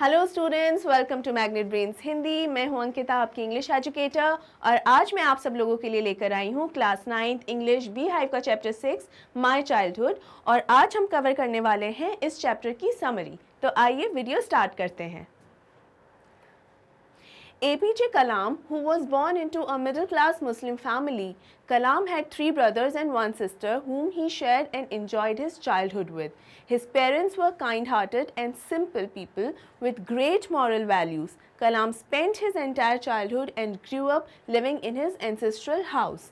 Hello students, welcome to magnet brains Hindi. मैं हूं अंकिता, आपकी इंग्लिश एजुकेटर, और आज मैं आप सब लोगों के लिए लेकर आई हूं class 9th English bee hive का चैप्टर 6 माय चाइल्डहुड। और आज हम कवर करने वाले हैं इस चैप्टर की समरी। तो आइए वीडियो स्टार्ट करते हैं। APJ Kalam, who was born into a middle-class Muslim family, Kalam had 3 brothers and 1 sister whom he shared and enjoyed his childhood with. His parents were kind-hearted and simple people with great moral values. Kalam spent his entire childhood and grew up living in his ancestral house.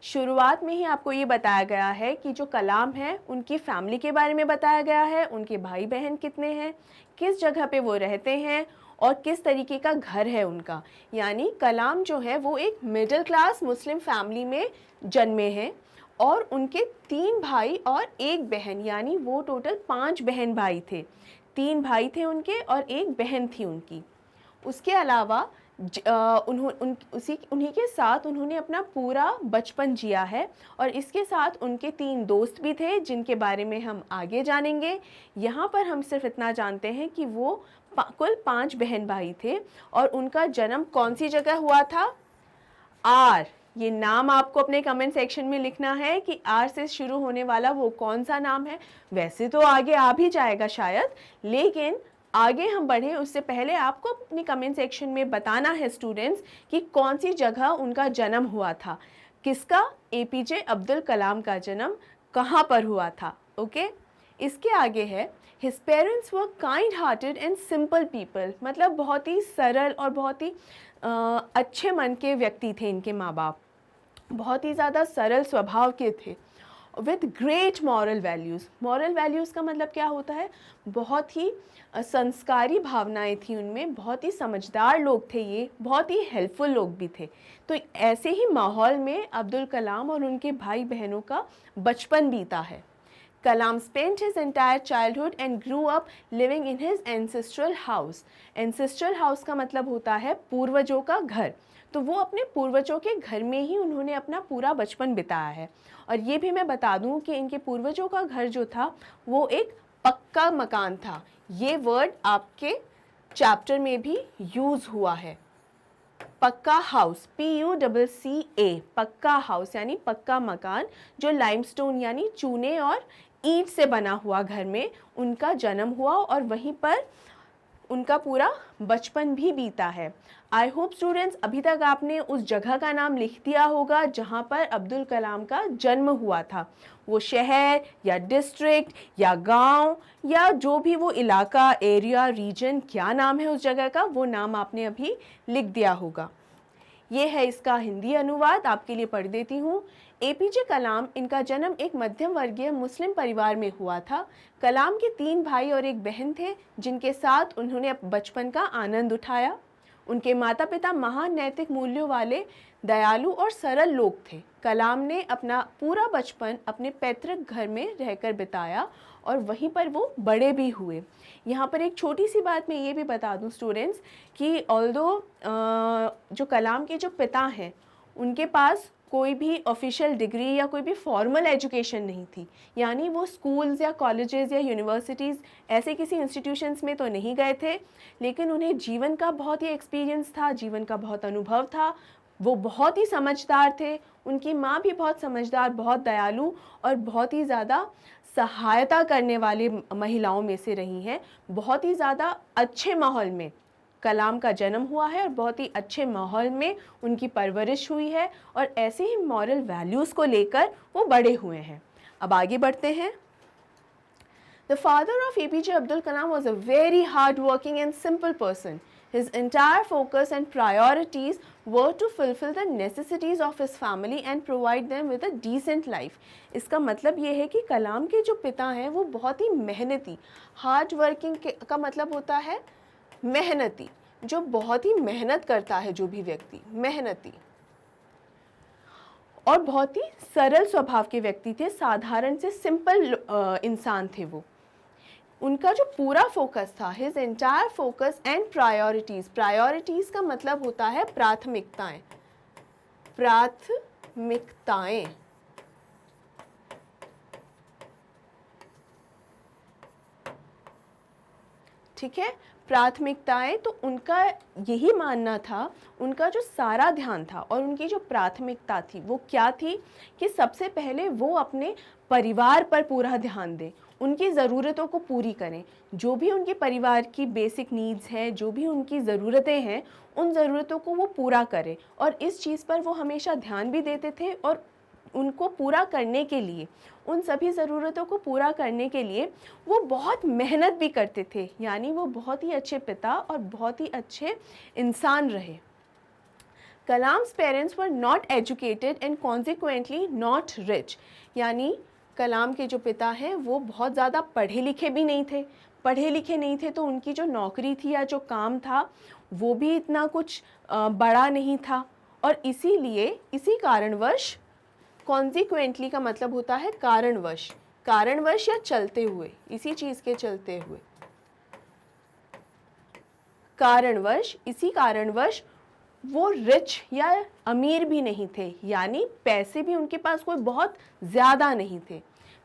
शुरुआत में ही आपको ये बताया गया है कि जो कलाम है उनकी फैमिली के बारे में बताया गया है, उनके भाई बहन कितने हैं, किस जगह पे वो रहते हैं और किस तरीके का घर है उनका। यानी कलाम जो है वो एक मिडिल क्लास मुस्लिम फैमिली में जन्मे हैं और उनके 3 भाई और 1 बहन, यानी वो टोटल 5 बहन भाई थे। 3 भाई थे उनके और 1 बहन थी उनकी। उसके अलावा उन्हीं के साथ उन्होंने अपना पूरा बचपन जिया है और इसके साथ उनके 3 दोस्त भी थे जिनके बारे में हम आगे जानेंगे। यहाँ पर हम सिर्फ इतना जानते हैं कि वो कुल 5 बहन भाई थे और उनका जन्म कौन सी जगह हुआ था? आर। ये नाम आपको अपने कमेंट सेक्शन में लिखना है कि आर से शुरू होने वाला वो कौन सा नाम है। वैसे तो आगे आ भी जाएगा शायद, लेकिन आगे हम बढ़े उससे पहले आपको अपनी कमेंट सेक्शन में बताना है स्टूडेंट्स कि कौन सी जगह उनका जन्म हुआ था। किसका? APJ अब्दुल कलाम का जन्म कहाँ पर हुआ था। ओके, इसके आगे है His parents were kind-hearted and simple people, मतलब बहुत ही सरल और बहुत ही अच्छे मन के व्यक्ति थे इनके माँ बाप। बहुत ही ज़्यादा सरल स्वभाव के थे। With great moral values. Moral values का मतलब क्या होता है? बहुत ही संस्कारी भावनाएं थी उनमें, बहुत ही समझदार लोग थे, ये बहुत ही हेल्पफुल लोग भी थे। तो ऐसे ही माहौल में अब्दुल कलाम और उनके भाई बहनों का बचपन बीता है। Kalam spent his entire childhood and grew up living in his ancestral house. Ancestral house का मतलब होता है पूर्वजों का घर। तो वो अपने पूर्वजों के घर में ही उन्होंने अपना पूरा बचपन बिताया है। और ये भी मैं बता दूं कि इनके पूर्वजों का घर जो था वो एक पक्का मकान था। ये वर्ड आपके चैप्टर में भी यूज़ हुआ है। पक्का हाउस, PUCCA, पक्का हाउस यानी पक्का मकान, जो लाइमस्टोन यानी चूने और ईंट से बना हुआ घर में उनका जन्म हुआ और वहीं पर उनका पूरा बचपन भी बीता है। आई होप स्टूडेंट्स अभी तक आपने उस जगह का नाम लिख दिया होगा जहाँ पर अब्दुल कलाम का जन्म हुआ था। वो शहर या डिस्ट्रिक्ट या गांव या जो भी वो इलाका, एरिया, रीजन, क्या नाम है उस जगह का, वो नाम आपने अभी लिख दिया होगा। ये है इसका हिंदी अनुवाद, आपके लिए पढ़ देती हूँ। APJ कलाम, इनका जन्म एक मध्यम वर्गीय मुस्लिम परिवार में हुआ था। कलाम के 3 भाई और 1 बहन थे जिनके साथ उन्होंने बचपन का आनंद उठाया। उनके माता पिता महान नैतिक मूल्यों वाले दयालु और सरल लोग थे। कलाम ने अपना पूरा बचपन अपने पैतृक घर में रहकर बिताया और वहीं पर वो बड़े भी हुए। यहाँ पर एक छोटी सी बात मैं ये भी बता दूँ स्टूडेंट्स कि ऑल्दो जो कलाम के जो पिता हैं उनके पास कोई भी ऑफिशियल डिग्री या कोई भी फॉर्मल एजुकेशन नहीं थी, यानी वो स्कूल्स या कॉलेजेस या यूनिवर्सिटीज़ ऐसे किसी इंस्टीट्यूशंस में तो नहीं गए थे, लेकिन उन्हें जीवन का बहुत ही एक्सपीरियंस था, जीवन का बहुत अनुभव था। वो बहुत ही समझदार थे। उनकी माँ भी बहुत समझदार, बहुत दयालु और बहुत ही ज़्यादा सहायता करने वाली महिलाओं में से रही हैं। बहुत ही ज़्यादा अच्छे माहौल में कलाम का जन्म हुआ है और बहुत ही अच्छे माहौल में उनकी परवरिश हुई है और ऐसे ही मॉरल वैल्यूज़ को लेकर वो बड़े हुए हैं। अब आगे बढ़ते हैं। The father of APJ Abdul Kalam was a very hard-working and simple person. His entire focus and priorities were to fulfill the necessities of his family and provide them with a decent life. इसका मतलब ये है कि कलाम के जो पिता हैं वो बहुत ही मेहनती, हार्ड वर्किंग का मतलब होता है मेहनती, जो बहुत ही मेहनत करता है, जो भी व्यक्ति मेहनती और बहुत ही सरल स्वभाव के व्यक्ति थे। साधारण से सिंपल इंसान थे वो। उनका जो पूरा फोकस था, his entire focus and priorities, priorities का मतलब होता है प्राथमिकताएं, प्राथमिकताएं। ठीक है, प्राथमिकताएं, तो उनका यही मानना था, उनका जो सारा ध्यान था और उनकी जो प्राथमिकता थी वो क्या थी कि सबसे पहले वो अपने परिवार पर पूरा ध्यान दें, उनकी ज़रूरतों को पूरी करें। जो भी उनके परिवार की बेसिक नीड्स हैं, जो भी उनकी ज़रूरतें हैं, उन ज़रूरतों को वो पूरा करें। और इस चीज़ पर वो हमेशा ध्यान भी देते थे और उनको पूरा करने के लिए, उन सभी ज़रूरतों को पूरा करने के लिए वो बहुत मेहनत भी करते थे। यानी वो बहुत ही अच्छे पिता और बहुत ही अच्छे इंसान रहे। Kalam's parents were not educated and consequently not rich. यानी कलाम के जो पिता हैं वो बहुत ज़्यादा पढ़े लिखे भी नहीं थे। पढ़े लिखे नहीं थे तो उनकी जो नौकरी थी या जो काम था वो भी इतना कुछ बड़ा नहीं था। और इसीलिए इसी कारणवश, कॉन्सिक्वेंटली का मतलब होता है कारणवश, कारणवश या चलते हुए, इसी चीज़ के चलते हुए, कारणवश, इसी कारणवश वो रिच या अमीर भी नहीं थे, यानी पैसे भी उनके पास कोई बहुत ज़्यादा नहीं थे।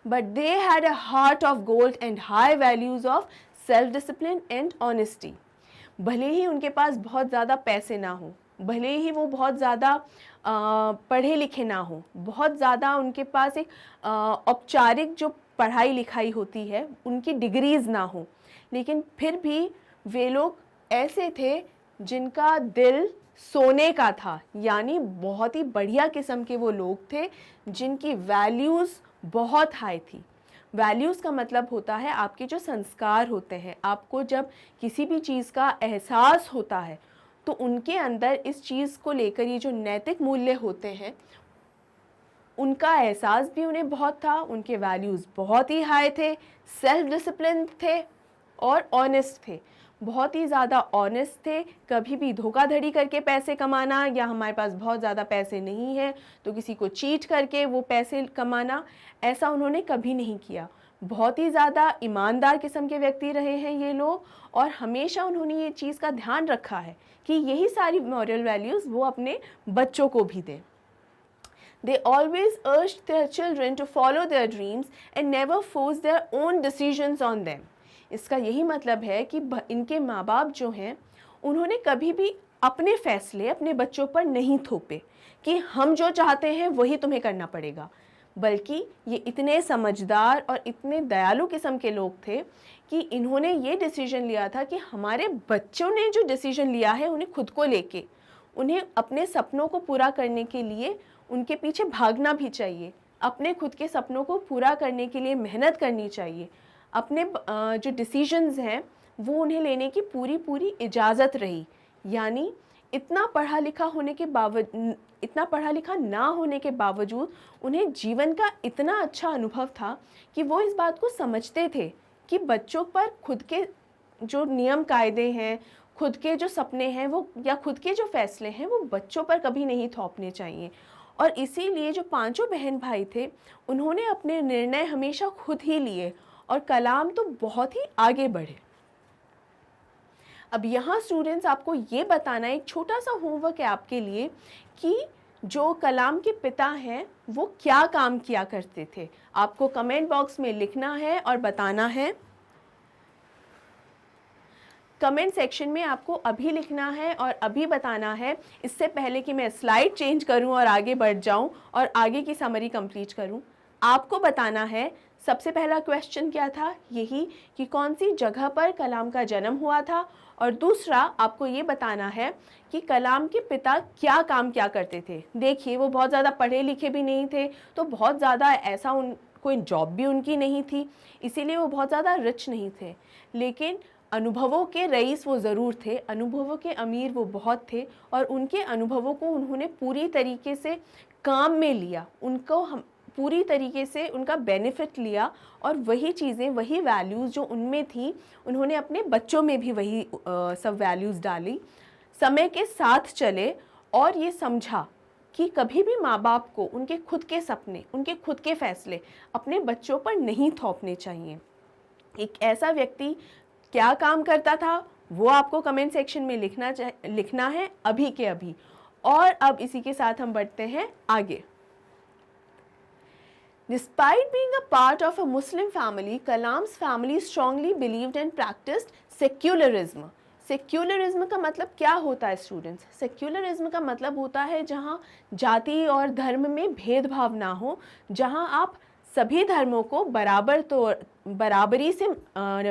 But they had a heart of gold and high values of self discipline and honesty. भले ही उनके पास बहुत ज़्यादा पैसे ना हो, भले ही वो बहुत ज़्यादा पढ़े लिखे ना हो, बहुत ज़्यादा उनके पास एक औपचारिक जो पढ़ाई लिखाई होती है उनकी डिग्रीज़ ना हो, लेकिन फिर भी वे लोग ऐसे थे जिनका दिल सोने का था। यानी बहुत ही बढ़िया किस्म के वो लोग थे जिनकी वैल्यूज़ बहुत हाई थी। वैल्यूज़ का मतलब होता है आपके जो संस्कार होते हैं, आपको जब किसी भी चीज़ का एहसास होता है तो उनके अंदर इस चीज़ को लेकर ये जो नैतिक मूल्य होते हैं उनका एहसास भी उन्हें बहुत था। उनके वैल्यूज़ बहुत ही हाई थे, सेल्फ डिसिप्लिन थे और ऑनेस्ट थे, बहुत ही ज़्यादा ऑनेस्ट थे। कभी भी धोखाधड़ी करके पैसे कमाना या हमारे पास बहुत ज़्यादा पैसे नहीं है तो किसी को चीट करके वो पैसे कमाना, ऐसा उन्होंने कभी नहीं किया। बहुत ही ज़्यादा ईमानदार किस्म के व्यक्ति रहे हैं ये लोग और हमेशा उन्होंने ये चीज़ का ध्यान रखा है कि यही सारी मॉरल वैल्यूज़ वो अपने बच्चों को भी दें। They always urged their children to follow their dreams and never force their own decisions on them. इसका यही मतलब है कि इनके माँ बाप जो हैं उन्होंने कभी भी अपने फैसले अपने बच्चों पर नहीं थोपे कि हम जो चाहते हैं वही तुम्हें करना पड़ेगा, बल्कि ये इतने समझदार और इतने दयालु किस्म के लोग थे कि इन्होंने ये डिसीजन लिया था कि हमारे बच्चों ने जो डिसीजन लिया है उन्हें खुद को लेके, उन्हें अपने सपनों को पूरा करने के लिए उनके पीछे भागना भी चाहिए, अपने खुद के सपनों को पूरा करने के लिए मेहनत करनी चाहिए। अपने जो डिसीजंस हैं वो उन्हें लेने की पूरी पूरी इजाज़त रही। यानी इतना पढ़ा लिखा ना होने के बावजूद उन्हें जीवन का इतना अच्छा अनुभव था कि वो इस बात को समझते थे कि बच्चों पर खुद के जो नियम कायदे हैं, खुद के जो सपने हैं वो या खुद के जो फैसले हैं वो बच्चों पर कभी नहीं थोपने चाहिए। और इसीलिए जो पांचों बहन भाई थे उन्होंने अपने निर्णय हमेशा खुद ही लिए और कलाम तो बहुत ही आगे बढ़े। अब यहाँ स्टूडेंट्स आपको ये बताना, एक छोटा सा होमवर्क है आपके लिए कि जो कलाम के पिता हैं वो क्या काम किया करते थे। आपको कमेंट बॉक्स में लिखना है और बताना है। कमेंट सेक्शन में आपको अभी लिखना है और अभी बताना है, इससे पहले कि मैं स्लाइड चेंज करूं और आगे बढ़ जाऊं और आगे की समरी कंप्लीट करूं। आपको बताना है सबसे पहला क्वेश्चन क्या था, यही कि कौन सी जगह पर कलाम का जन्म हुआ था, और दूसरा आपको ये बताना है कि कलाम के पिता क्या काम क्या करते थे। देखिए वो बहुत ज़्यादा पढ़े लिखे भी नहीं थे तो बहुत ज़्यादा ऐसा कोई जॉब भी उनकी नहीं थी, इसीलिए वो बहुत ज़्यादा रिच नहीं थे, लेकिन अनुभवों के रईस वो ज़रूर थे, अनुभवों के अमीर वो बहुत थे और उनके अनुभवों को उन्होंने पूरी तरीके से काम में लिया, उनको हम पूरी तरीके से उनका बेनिफिट लिया और वही चीज़ें, वही वैल्यूज़ जो उनमें थी उन्होंने अपने बच्चों में भी वही सब वैल्यूज़ डाली। समय के साथ चले और ये समझा कि कभी भी माँ बाप को उनके खुद के सपने, उनके खुद के फैसले अपने बच्चों पर नहीं थोपने चाहिए। एक ऐसा व्यक्ति क्या काम करता था वो आपको कमेंट सेक्शन में लिखना है अभी के अभी। और अब इसी के साथ हम बढ़ते हैं आगे। Despite being a part of a Muslim family, Kalam's family strongly believed and practiced secularism. Secularism का मतलब क्या होता है स्टूडेंट्स? सेक्युलरिज्म का मतलब होता है जहाँ जाति और धर्म में भेदभाव ना हो, जहाँ आप सभी धर्मों को बराबरी से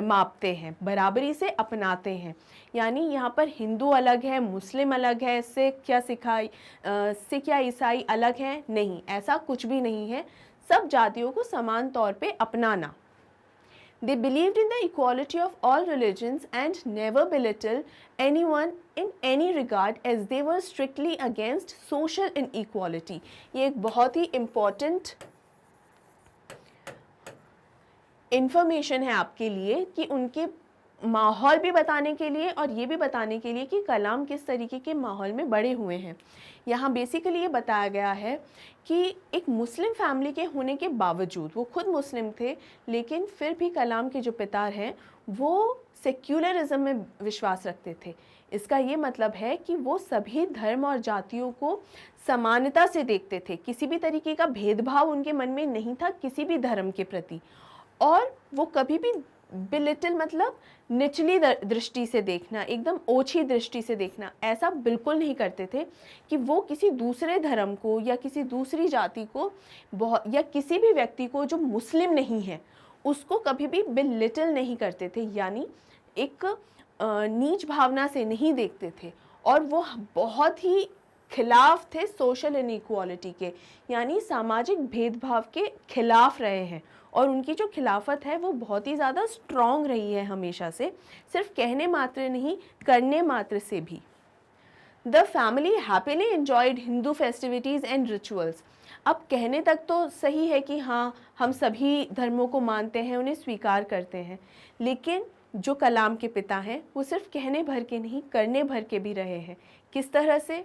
मापते हैं, बराबरी से अपनाते हैं। यानी यहाँ पर हिंदू अलग है, मुस्लिम अलग है, सिख या ईसाई अलग है, नहीं, ऐसा कुछ भी नहीं है। सब जातियों को समान तौर पे अपनाना। They believed in the equality of all religions and never belittled anyone in any regard as they were strictly against social inequality. ये एक बहुत ही important information है आपके लिए कि उनके माहौल भी बताने के लिए और ये भी बताने के लिए कि कलाम किस तरीके के माहौल में बड़े हुए हैं। यहाँ बेसिकली ये बताया गया है कि एक मुस्लिम फैमिली के होने के बावजूद, वो खुद मुस्लिम थे, लेकिन फिर भी कलाम के जो पिता हैं वो सेक्युलरिज्म में विश्वास रखते थे। इसका ये मतलब है कि वो सभी धर्म और जातियों को समानता से देखते थे, किसी भी तरीके का भेदभाव उनके मन में नहीं था किसी भी धर्म के प्रति। और वो कभी भी बिलिटल मतलब निचली दृष्टि से देखना, एकदम ओछी दृष्टि से देखना, ऐसा बिल्कुल नहीं करते थे कि वो किसी दूसरे धर्म को या किसी दूसरी जाति को या किसी भी व्यक्ति को जो मुस्लिम नहीं है उसको कभी भी बिलिटल नहीं करते थे, यानी एक नीच भावना से नहीं देखते थे। और वो बहुत ही खिलाफ थे सोशल इनइक्वालिटी के, यानी सामाजिक भेदभाव के खिलाफ रहे हैं। और उनकी जो खिलाफत है वो बहुत ही ज़्यादा स्ट्रॉन्ग रही है हमेशा से, सिर्फ कहने मात्र नहीं, करने मात्र से भी। The family happily enjoyed Hindu festivities and rituals. अब कहने तक तो सही है कि हाँ, हम सभी धर्मों को मानते हैं, उन्हें स्वीकार करते हैं, लेकिन जो कलाम के पिता हैं वो सिर्फ कहने भर के नहीं, करने भर के भी रहे हैं। किस तरह से?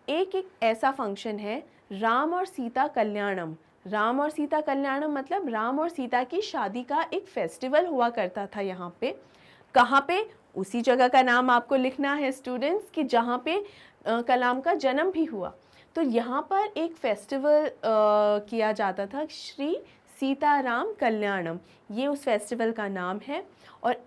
एक ऐसा फंक्शन है राम और सीता कल्याणम। राम और सीता कल्याणम मतलब राम और सीता की शादी का एक फेस्टिवल हुआ करता था यहाँ पे। कहाँ पे? उसी जगह का नाम आपको लिखना है स्टूडेंट्स कि जहाँ पे कलाम का जन्म भी हुआ। तो यहाँ पर एक फेस्टिवल किया जाता था, श्री सीताराम कल्याणम, ये उस फेस्टिवल का नाम है। और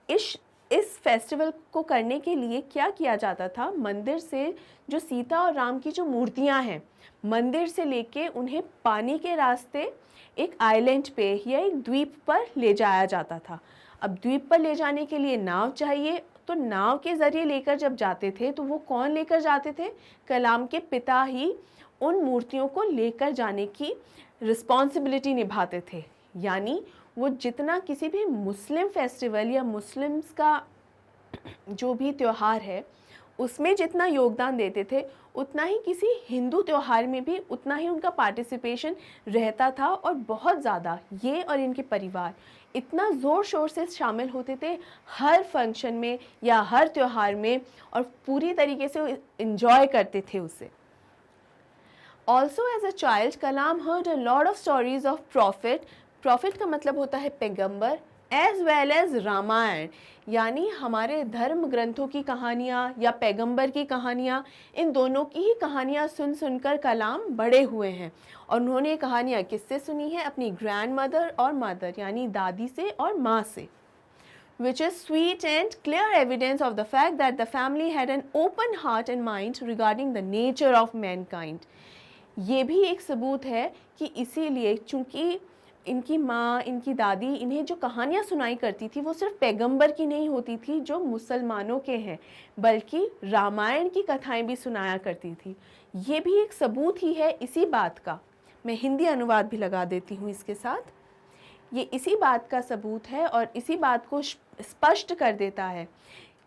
इस फेस्टिवल को करने के लिए क्या किया जाता था? मंदिर से जो सीता और राम की जो मूर्तियां हैं, मंदिर से लेके उन्हें पानी के रास्ते एक आइलैंड पे या एक द्वीप पर ले जाया जाता था। अब द्वीप पर ले जाने के लिए नाव चाहिए, तो नाव के ज़रिए लेकर जब जाते थे तो वो कौन लेकर जाते थे? कलाम के पिता ही उन मूर्तियों को लेकर जाने की रिस्पॉन्सिबिलिटी निभाते थे। यानी वो जितना किसी भी मुस्लिम फेस्टिवल या मुस्लिम्स का जो भी त्यौहार है उसमें जितना योगदान देते थे, उतना ही किसी हिंदू त्यौहार में भी उतना ही उनका पार्टिसिपेशन रहता था। और बहुत ज़्यादा ये और इनके परिवार इतना ज़ोर शोर से शामिल होते थे हर फंक्शन में या हर त्यौहार में, और पूरी तरीके से इंजॉय करते थे उसे। Also as a child Kalam heard a lot of stories of prophet. Prophet का मतलब होता है पैगंबर, एज वेल एज रामायण, यानी हमारे धर्म ग्रंथों की कहानियाँ या पैगंबर की कहानियाँ, इन दोनों की ही कहानियाँ सुन सुनकर कलाम बड़े हुए हैं। और उन्होंने कहानियाँ किससे सुनी है? अपनी ग्रैंड मदर और मदर यानी दादी से और माँ से। Which is sweet and clear evidence of the fact that the family had an open heart and mind regarding the nature of mankind. ये भी एक सबूत है कि इसीलिए चूँकि इनकी माँ, इनकी दादी इन्हें जो कहानियाँ सुनाई करती थी वो सिर्फ पैगंबर की नहीं होती थी जो मुसलमानों के हैं, बल्कि रामायण की कथाएं भी सुनाया करती थी। ये भी एक सबूत ही है इसी बात का। मैं हिंदी अनुवाद भी लगा देती हूँ इसके साथ। ये इसी बात का सबूत है और इसी बात को स्पष्ट कर देता है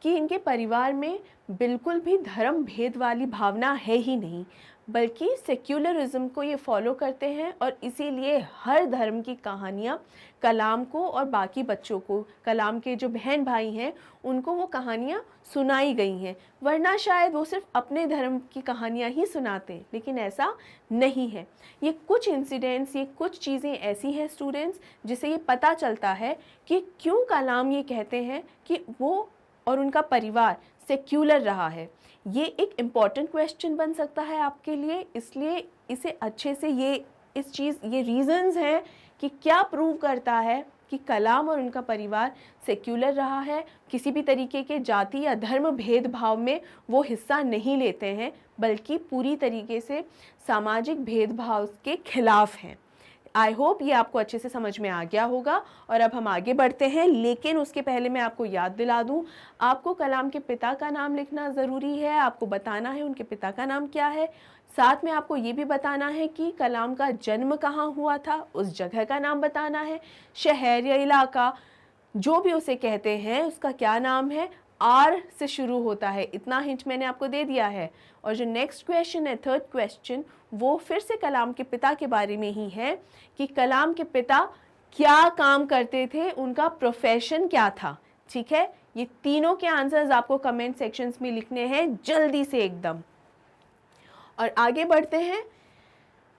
कि इनके परिवार में बिल्कुल भी धर्म भेद वाली भावना है ही नहीं, बल्कि सेक्युलरिज्म को ये फॉलो करते हैं। और इसीलिए हर धर्म की कहानियाँ कलाम को और बाकी बच्चों को, कलाम के जो बहन भाई हैं उनको वो कहानियाँ सुनाई गई हैं, वरना शायद वो सिर्फ अपने धर्म की कहानियाँ ही सुनाते, लेकिन ऐसा नहीं है। ये कुछ इंसिडेंट्स, ये कुछ चीज़ें ऐसी हैं स्टूडेंट्स जिससे ये पता चलता है कि क्यों कलाम ये कहते हैं कि वो और उनका परिवार सेक्युलर रहा है। ये एक इम्पॉर्टेंट क्वेश्चन बन सकता है आपके लिए, इसलिए इसे अच्छे से ये रीजंस हैं कि क्या प्रूव करता है कि कलाम और उनका परिवार सेक्युलर रहा है, किसी भी तरीके के जाति या धर्म भेदभाव में वो हिस्सा नहीं लेते हैं, बल्कि पूरी तरीके से सामाजिक भेदभाव के खिलाफ हैं। आई होप ये आपको अच्छे से समझ में आ गया होगा। और अब हम आगे बढ़ते हैं, लेकिन उसके पहले मैं आपको याद दिला दूं, आपको कलाम के पिता का नाम लिखना ज़रूरी है, आपको बताना है उनके पिता का नाम क्या है। साथ में आपको ये भी बताना है कि कलाम का जन्म कहाँ हुआ था, उस जगह का नाम बताना है, शहर या इलाका जो भी उसे कहते हैं उसका क्या नाम है, आर से शुरू होता है, इतना हिंट मैंने आपको दे दिया है। और जो नेक्स्ट क्वेश्चन है, थर्ड क्वेश्चन, वो फिर से कलाम के पिता के बारे में ही है कि कलाम के पिता क्या काम करते थे, उनका प्रोफेशन क्या था। ठीक है, ये तीनों के आंसर्स आपको कमेंट सेक्शंस में लिखने हैं जल्दी से एकदम। और आगे बढ़ते हैं।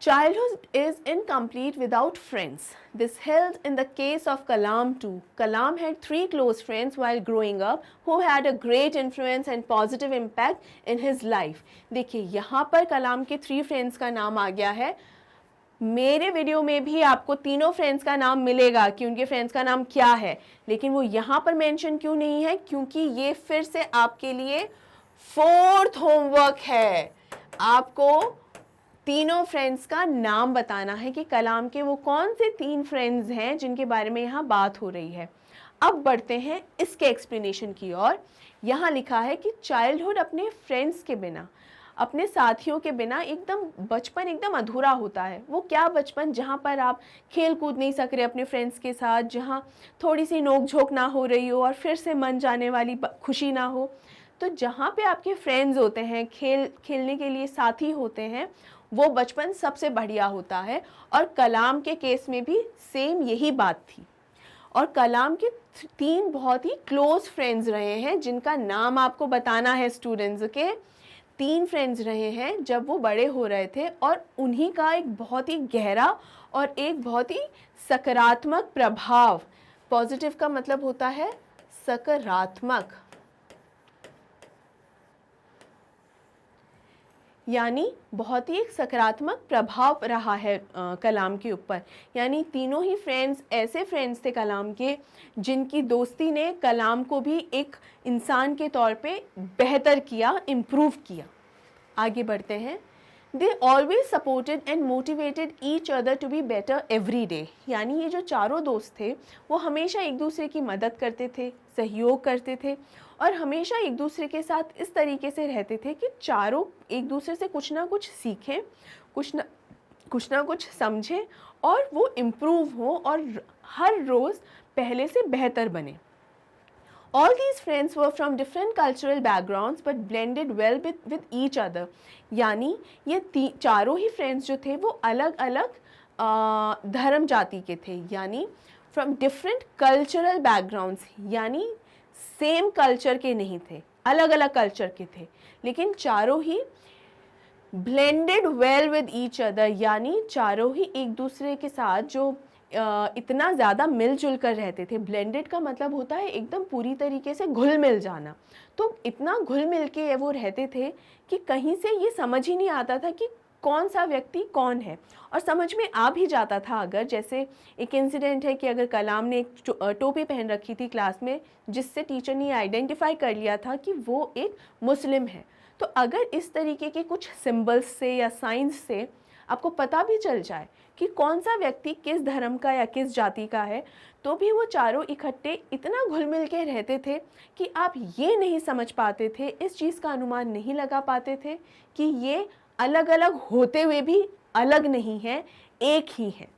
Childhood is incomplete without friends. This held in the case of Kalam too. Kalam had 3 close friends while growing up who had a great influence and positive impact in his life. देखिए यहाँ पर कलाम के 3 friends का नाम आ गया है। मेरे video में भी आपको तीनों फ्रेंड्स का नाम मिलेगा कि उनके फ्रेंड्स का नाम क्या है, लेकिन वो यहाँ पर मेंशन क्यों नहीं है, क्योंकि ये फिर से आपके लिए 4th होमवर्क है। आपको तीनों फ्रेंड्स का नाम बताना है कि कलाम के वो कौन से 3 फ्रेंड्स हैं जिनके बारे में यहाँ बात हो रही है। अब बढ़ते हैं इसके एक्सप्लेनेशन की ओर। यहाँ लिखा है कि चाइल्डहुड अपने फ्रेंड्स के बिना, अपने साथियों के बिना एकदम बचपन एकदम अधूरा होता है। वो क्या बचपन जहाँ पर आप खेल कूद नहीं सक रहे अपने फ्रेंड्स के साथ, जहाँ थोड़ी सी नोक झोंक ना हो रही हो और फिर से मन जाने वाली खुशी ना हो। तो जहाँ पे आपके फ्रेंड्स होते हैं, खेलने के लिए साथी होते हैं, वो बचपन सबसे बढ़िया होता है। और कलाम के केस में भी सेम यही बात थी। और कलाम के 3 बहुत ही क्लोज फ्रेंड्स रहे हैं जिनका नाम आपको बताना है। स्टूडेंट्स के 3 फ्रेंड्स रहे हैं जब वो बड़े हो रहे थे, और उन्हीं का एक बहुत ही गहरा और एक बहुत ही सकारात्मक प्रभाव, पॉजिटिव का मतलब होता है सकारात्मक, यानी बहुत ही एक सकारात्मक प्रभाव रहा है कलाम के ऊपर। यानी तीनों ही फ्रेंड्स ऐसे फ्रेंड्स थे कलाम के जिनकी दोस्ती ने कलाम को भी एक इंसान के तौर पे बेहतर किया, इम्प्रूव किया। आगे बढ़ते हैं। They always supported and motivated each other to be better every day. यानी ये जो चारों दोस्त थे वो हमेशा एक दूसरे की मदद करते थे, सहयोग करते थे, और हमेशा एक दूसरे के साथ इस तरीके से रहते थे कि चारों एक दूसरे से कुछ ना कुछ सीखें, कुछ ना कुछ समझें, और वो इम्प्रूव हो और हर रोज़ पहले से बेहतर बने। All these friends were from different cultural backgrounds but blended well with each other. यानी ये चारों ही फ्रेंड्स जो थे वो अलग अलग धर्म जाति के थे, यानी from different cultural backgrounds, यानी सेम कल्चर के नहीं थे, अलग अलग कल्चर के थे, लेकिन चारों ही blended well with each other, यानी चारों ही एक दूसरे के साथ जो इतना ज़्यादा मिलजुल कर रहते थे। ब्लेंडेड का मतलब होता है एकदम पूरी तरीके से घुल मिल जाना। तो इतना घुल मिल के वो रहते थे कि कहीं से ये समझ ही नहीं आता था कि कौन सा व्यक्ति कौन है, और समझ में आ भी जाता था अगर, जैसे एक इंसिडेंट है कि अगर कलाम ने एक टोपी पहन रखी थी क्लास में, जिससे टीचर ने आइडेंटिफाई कर लिया था कि वो एक मुस्लिम है, तो अगर इस तरीके के कुछ सिंबल्स से या साइंस से आपको पता भी चल जाए कि कौन सा व्यक्ति किस धर्म का या किस जाति का है, तो भी वो चारों इकट्ठे इतना घुल मिल के रहते थे कि आप ये नहीं समझ पाते थे, इस चीज़ का अनुमान नहीं लगा पाते थे कि ये अलग अलग होते हुए भी अलग नहीं है, एक ही है।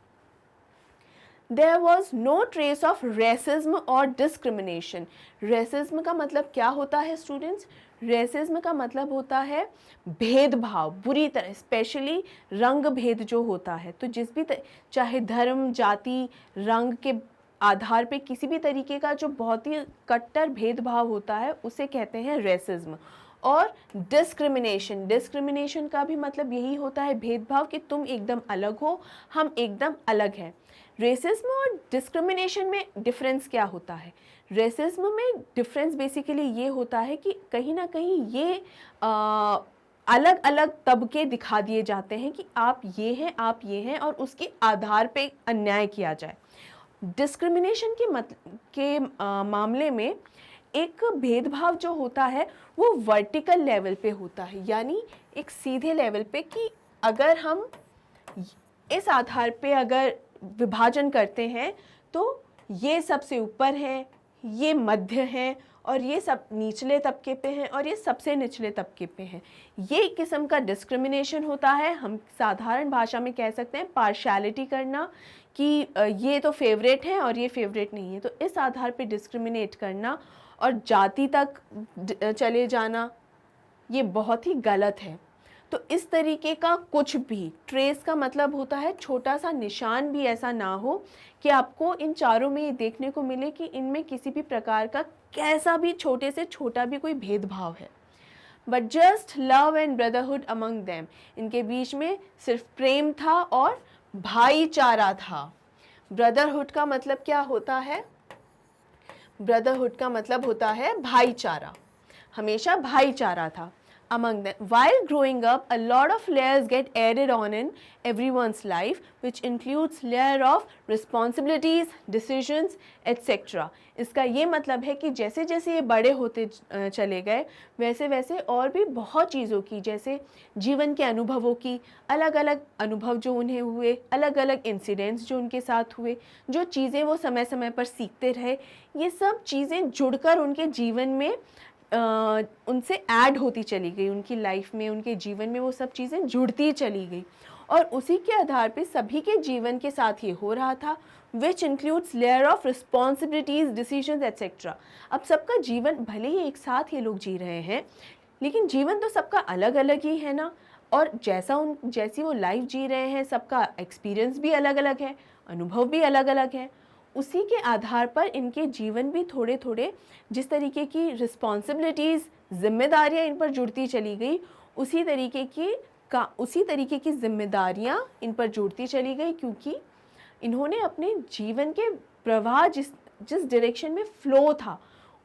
There was no trace of racism or discrimination. Racism का मतलब क्या होता है स्टूडेंट्स? रेसिज्म का मतलब होता है भेदभाव, बुरी तरह, स्पेशली रंग भेद जो होता है। तो जिस भी चाहे धर्म, जाति, रंग के आधार पे किसी भी तरीके का जो बहुत ही कट्टर भेदभाव होता है उसे कहते हैं रेसिज्म। और डिस्क्रिमिनेशन का भी मतलब यही होता है भेदभाव, कि तुम एकदम अलग हो, हम एकदम अलग हैं। रेसिज्म और डिस्क्रिमिनेशन में डिफरेंस क्या होता है? रेसिज्म में डिफरेंस बेसिकली ये होता है कि कहीं ना कहीं ये अलग अलग तबके दिखा दिए जाते हैं कि आप ये हैं, आप ये हैं, और उसके आधार पे अन्याय किया जाए। डिस्क्रिमिनेशन के मामले में एक भेदभाव जो होता है वो वर्टिकल लेवल पे होता है, यानी एक सीधे लेवल पे, कि अगर हम इस आधार पे अगर विभाजन करते हैं तो ये सबसे ऊपर है, ये मध्य है, और ये सब निचले तबके पे हैं, और ये सबसे निचले तबके पे हैं। ये एक किस्म का डिस्क्रिमिनेशन होता है। हम साधारण भाषा में कह सकते हैं पार्शियलिटी करना, कि ये तो फेवरेट है और ये फेवरेट नहीं है। तो इस आधार पे डिस्क्रिमिनेट करना और जाति तक चले जाना, ये बहुत ही गलत है। तो इस तरीके का कुछ भी, ट्रेस का मतलब होता है छोटा सा निशान भी ऐसा ना हो कि आपको इन चारों में ये देखने को मिले कि इनमें किसी भी प्रकार का कैसा भी छोटे से छोटा भी कोई भेदभाव है। But just love and brotherhood among them, इनके बीच में सिर्फ प्रेम था और भाईचारा था। ब्रदरहुड का मतलब क्या होता है? ब्रदरहुड का मतलब होता है भाईचारा, हमेशा भाईचारा था among them. While growing up, a lot of layers get added on in everyone's life, which includes layer of responsibilities, decisions, etc. इसका ये मतलब है कि जैसे जैसे ये बड़े होते चले गए, वैसे वैसे और भी बहुत चीज़ों की, जैसे जीवन के अनुभवों की, अलग अलग अनुभव जो उन्हें हुए, अलग अलग इंसिडेंट्स जो उनके साथ हुए, जो चीज़ें वो समय समय पर सीखते रहे, ये सब चीज़ें जुड़कर उनके जीवन में उनसे ऐड होती चली गई, उनकी लाइफ में, उनके जीवन में वो सब चीज़ें जुड़ती चली गई, और उसी के आधार पे सभी के जीवन के साथ ये हो रहा था, which includes layer of responsibilities, decisions etcetera. अब सबका जीवन, भले ही एक साथ ये लोग जी रहे हैं, लेकिन जीवन तो सबका अलग अलग ही है ना, और जैसी वो लाइफ जी रहे हैं, सबका एक्सपीरियंस भी अलग अलग है, अनुभव भी अलग अलग है। उसी के आधार पर इनके जीवन भी थोड़े थोड़े, जिस तरीके की रिस्पॉन्सिबिलिटीज़, जिम्मेदारियाँ इन पर जुड़ती चली गई, उसी तरीके की जिम्मेदारियाँ इन पर जुड़ती चली गई, क्योंकि इन्होंने अपने जीवन के प्रवाह जिस डायरेक्शन में फ़्लो था,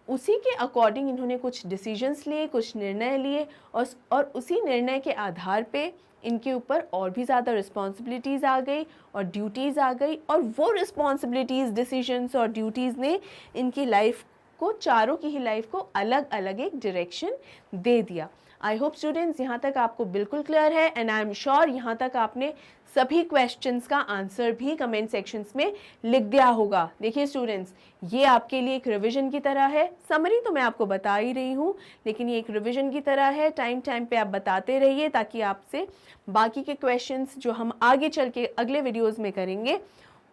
उसी के अकॉर्डिंग इन्होंने कुछ डिसीजंस लिए, कुछ निर्णय लिए, और उसी निर्णय के आधार पे इनके ऊपर और भी ज़्यादा रिस्पॉन्सिबिलिटीज़ आ गई और ड्यूटीज़ आ गई, और वो रिस्पॉन्सिबिलिटीज़, डिसीजंस और ड्यूटीज़ ने इनकी लाइफ को, चारों की ही लाइफ को अलग अलग एक डायरेक्शन दे दिया। आई होप स्टूडेंट्स यहाँ तक आपको बिल्कुल क्लियर है, एंड आई एम श्योर यहाँ तक आपने सभी क्वेश्चंस का आंसर भी कमेंट सेक्शंस में लिख दिया होगा। देखिए स्टूडेंट्स, ये आपके लिए एक रिवीजन की तरह है, समरी तो मैं आपको बता ही रही हूँ, लेकिन ये एक रिवीजन की तरह है। टाइम टाइम पे आप बताते रहिए, ताकि आपसे बाकी के क्वेश्चंस जो हम आगे चल के अगले वीडियोज़ में करेंगे,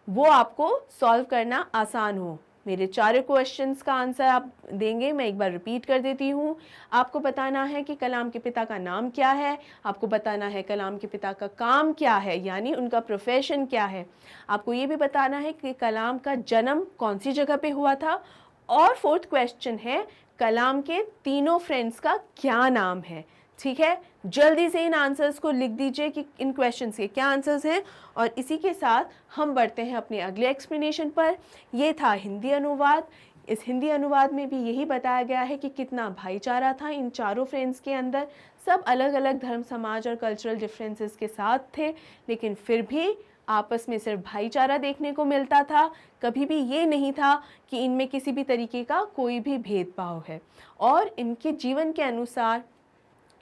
वो आपको सॉल्व करना आसान हो। मेरे 4 क्वेश्चंस का आंसर आप देंगे, मैं एक बार रिपीट कर देती हूँ। आपको बताना है कि कलाम के पिता का नाम क्या है, आपको बताना है कलाम के पिता का काम क्या है, यानी उनका प्रोफेशन क्या है, आपको ये भी बताना है कि कलाम का जन्म कौन सी जगह पे हुआ था, और 4th क्वेश्चन है कलाम के तीनों फ्रेंड्स का क्या नाम है। ठीक है, जल्दी से इन आंसर्स को लिख दीजिए कि इन क्वेश्चंस के क्या आंसर्स हैं, और इसी के साथ हम बढ़ते हैं अपने अगले एक्सप्लेनेशन पर। ये था हिंदी अनुवाद। इस हिंदी अनुवाद में भी यही बताया गया है कि कितना भाईचारा था इन चारों फ्रेंड्स के अंदर। सब अलग अलग धर्म, समाज और कल्चरल डिफरेंसेस के साथ थे, लेकिन फिर भी आपस में सिर्फ भाईचारा देखने को मिलता था। कभी भी ये नहीं था कि इनमें किसी भी तरीके का कोई भी भेदभाव है, और इनके जीवन के अनुसार,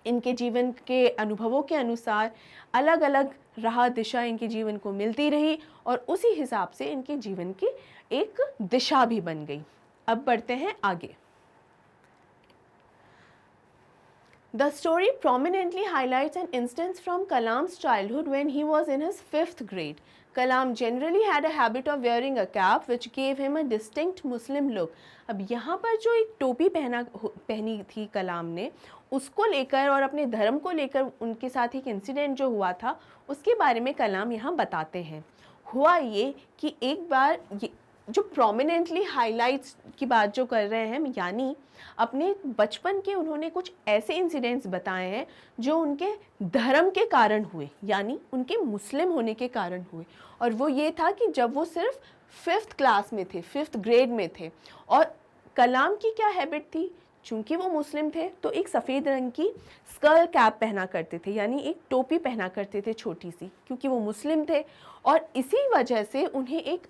इनके जीवन के अनुभवों के अनुसार अलग अलग राह दिशा इनके जीवन को मिलती रही, और उसी हिसाब से इनके जीवन की एक दिशा भी बन गई। अब बढ़ते हैं आगे। The story prominently highlights an instance from Kalam's childhood when he was in his 5th grade. Kalam generally had a habit of wearing a cap which gave him a distinct Muslim look. अब यहाँ पर जो एक टोपी पहनी थी कलाम ने, उसको लेकर और अपने धर्म को लेकर उनके साथ एक इंसिडेंट जो हुआ था, उसके बारे में कलाम यहाँ बताते हैं। हुआ ये कि एक बार जो प्रोमिनेंटली हाइलाइट्स की बात जो कर रहे हैं, यानी अपने बचपन के उन्होंने कुछ ऐसे इंसिडेंट्स बताए हैं जो उनके धर्म के कारण हुए, यानी उनके मुस्लिम होने के कारण हुए। और वो ये था कि जब वो सिर्फ 5th क्लास में थे, 5th ग्रेड में थे, और कलाम की क्या हैबिट थी, चूंकि वो मुस्लिम थे तो एक सफ़ेद रंग की स्कल कैप पहना करते थे, यानी एक टोपी पहना करते थे छोटी सी, क्योंकि वो मुस्लिम थे। और इसी वजह से उन्हें एक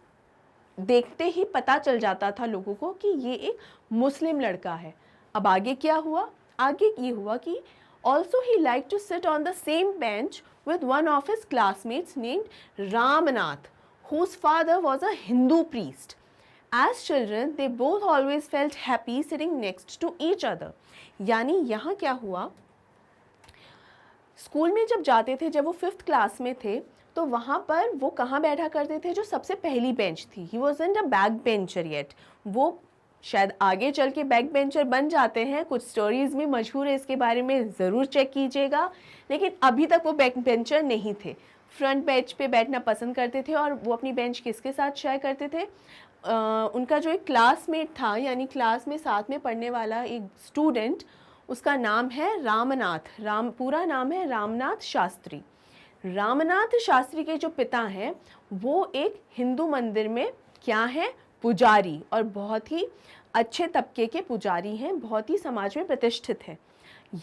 देखते ही पता चल जाता था लोगों को कि ये एक मुस्लिम लड़का है। अब आगे क्या हुआ? आगे ये हुआ कि also he liked to sit on the same bench with one of his classmates named Ramnath, whose father was a Hindu priest. As children, they both always felt happy sitting next to each other. यानी यहाँ क्या हुआ, school में जब जाते थे, जब वो 5th क्लास में थे, तो वहाँ पर वो कहाँ बैठा करते थे? जो सबसे पहली बेंच थी। ही वॉज़न्ट अ बैक बेंचर येट। वो शायद आगे चल के बैक बेंचर बन जाते हैं, कुछ स्टोरीज़ में मशहूर है इसके बारे में, ज़रूर चेक कीजिएगा। लेकिन अभी तक वो बैक बेंचर नहीं थे, फ्रंट बेंच पे बैठना पसंद करते थे। और वो अपनी बेंच किसके साथ शेयर करते थे? उनका जो एक क्लासमेट था, यानी क्लास में साथ में पढ़ने वाला एक स्टूडेंट, उसका नाम है रामनाथ। पूरा नाम है रामनाथ शास्त्री। रामनाथ शास्त्री के जो पिता हैं वो एक हिंदू मंदिर में क्या हैं? पुजारी, और बहुत ही अच्छे तबके के पुजारी हैं, बहुत ही समाज में प्रतिष्ठित है।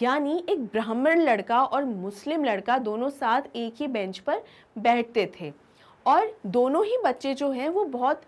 यानी एक ब्राह्मण लड़का और मुस्लिम लड़का दोनों साथ एक ही बेंच पर बैठते थे। और दोनों ही बच्चे जो हैं वो बहुत,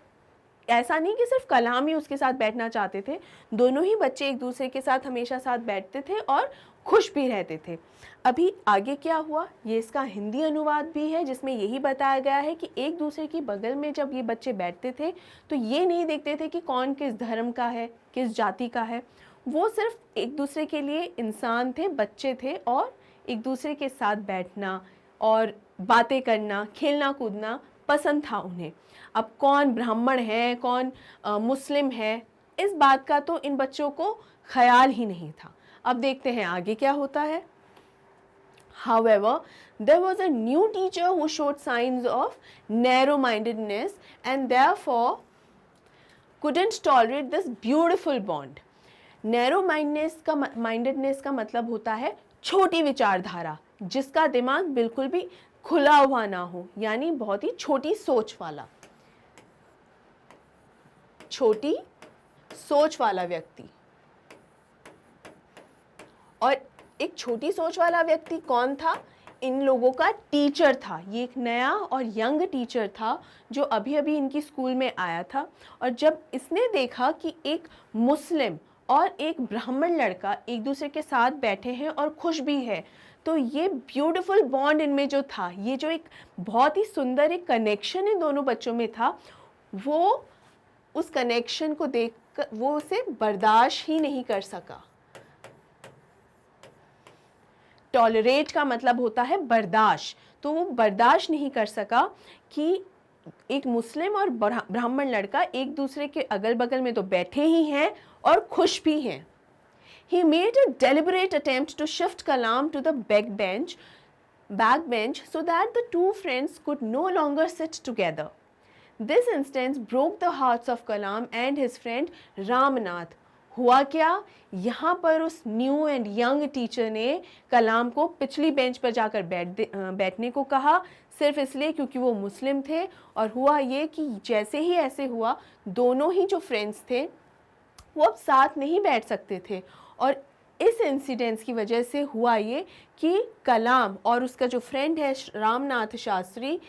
ऐसा नहीं कि सिर्फ कलाम ही उसके साथ बैठना चाहते थे, दोनों ही बच्चे एक दूसरे के साथ हमेशा साथ बैठते थे और खुश भी रहते थे। अभी आगे क्या हुआ, ये इसका हिंदी अनुवाद भी है, जिसमें यही बताया गया है कि एक दूसरे की बगल में जब ये बच्चे बैठते थे तो ये नहीं देखते थे कि कौन किस धर्म का है, किस जाति का है। वो सिर्फ एक दूसरे के लिए इंसान थे, बच्चे थे, और एक दूसरे के साथ बैठना और बातें करना, खेलना कूदना पसंद था उन्हें। अब कौन ब्राह्मण है, कौन मुस्लिम है, इस बात का तो इन बच्चों को ख्याल ही नहीं था। अब देखते हैं आगे क्या होता है। However, there was a new teacher who showed signs of narrow-mindedness and therefore couldn't tolerate this beautiful bond. Narrow-mindedness का मतलब होता है छोटी विचारधारा, जिसका दिमाग बिल्कुल भी खुला हुआ ना हो, यानी बहुत ही छोटी सोच वाला, छोटी सोच वाला व्यक्ति। और एक छोटी सोच वाला व्यक्ति कौन था? इन लोगों का टीचर था। ये एक नया और यंग टीचर था जो अभी अभी इनकी स्कूल में आया था। और जब इसने देखा कि एक मुस्लिम और एक ब्राह्मण लड़का एक दूसरे के साथ बैठे हैं और खुश भी है, तो ये ब्यूटीफुल बॉन्ड इनमें जो था, ये जो एक बहुत ही सुंदर एक कनेक्शन इन दोनों बच्चों में था, वो उस कनेक्शन को देखकर वो उसे बर्दाश्त ही नहीं कर सका। टॉलरेट का मतलब होता है बर्दाश्त, तो वो बर्दाश्त नहीं कर सका कि एक मुस्लिम और ब्राह्मण लड़का एक दूसरे के अगल बगल में तो बैठे ही हैं और खुश भी हैं। He made a deliberate attempt to shift Kalam to the back bench so that the two friends could no longer sit together. This instance broke the hearts of Kalam and his friend Ramnath. हुआ क्या? यहाँ पर उस new and young teacher ने कलाम को पिछली bench पर जाकर बैठने को कहा, सिर्फ इसलिए क्योंकि वो मुस्लिम थे। और हुआ ये कि जैसे ही ऐसे हुआ, दोनों ही जो फ्रेंड्स थे वो अब साथ नहीं बैठ सकते थे। और इस इंसिडेंस की वजह से हुआ ये कि कलाम और उसका जो फ्रेंड है रामनाथ शास्त्री,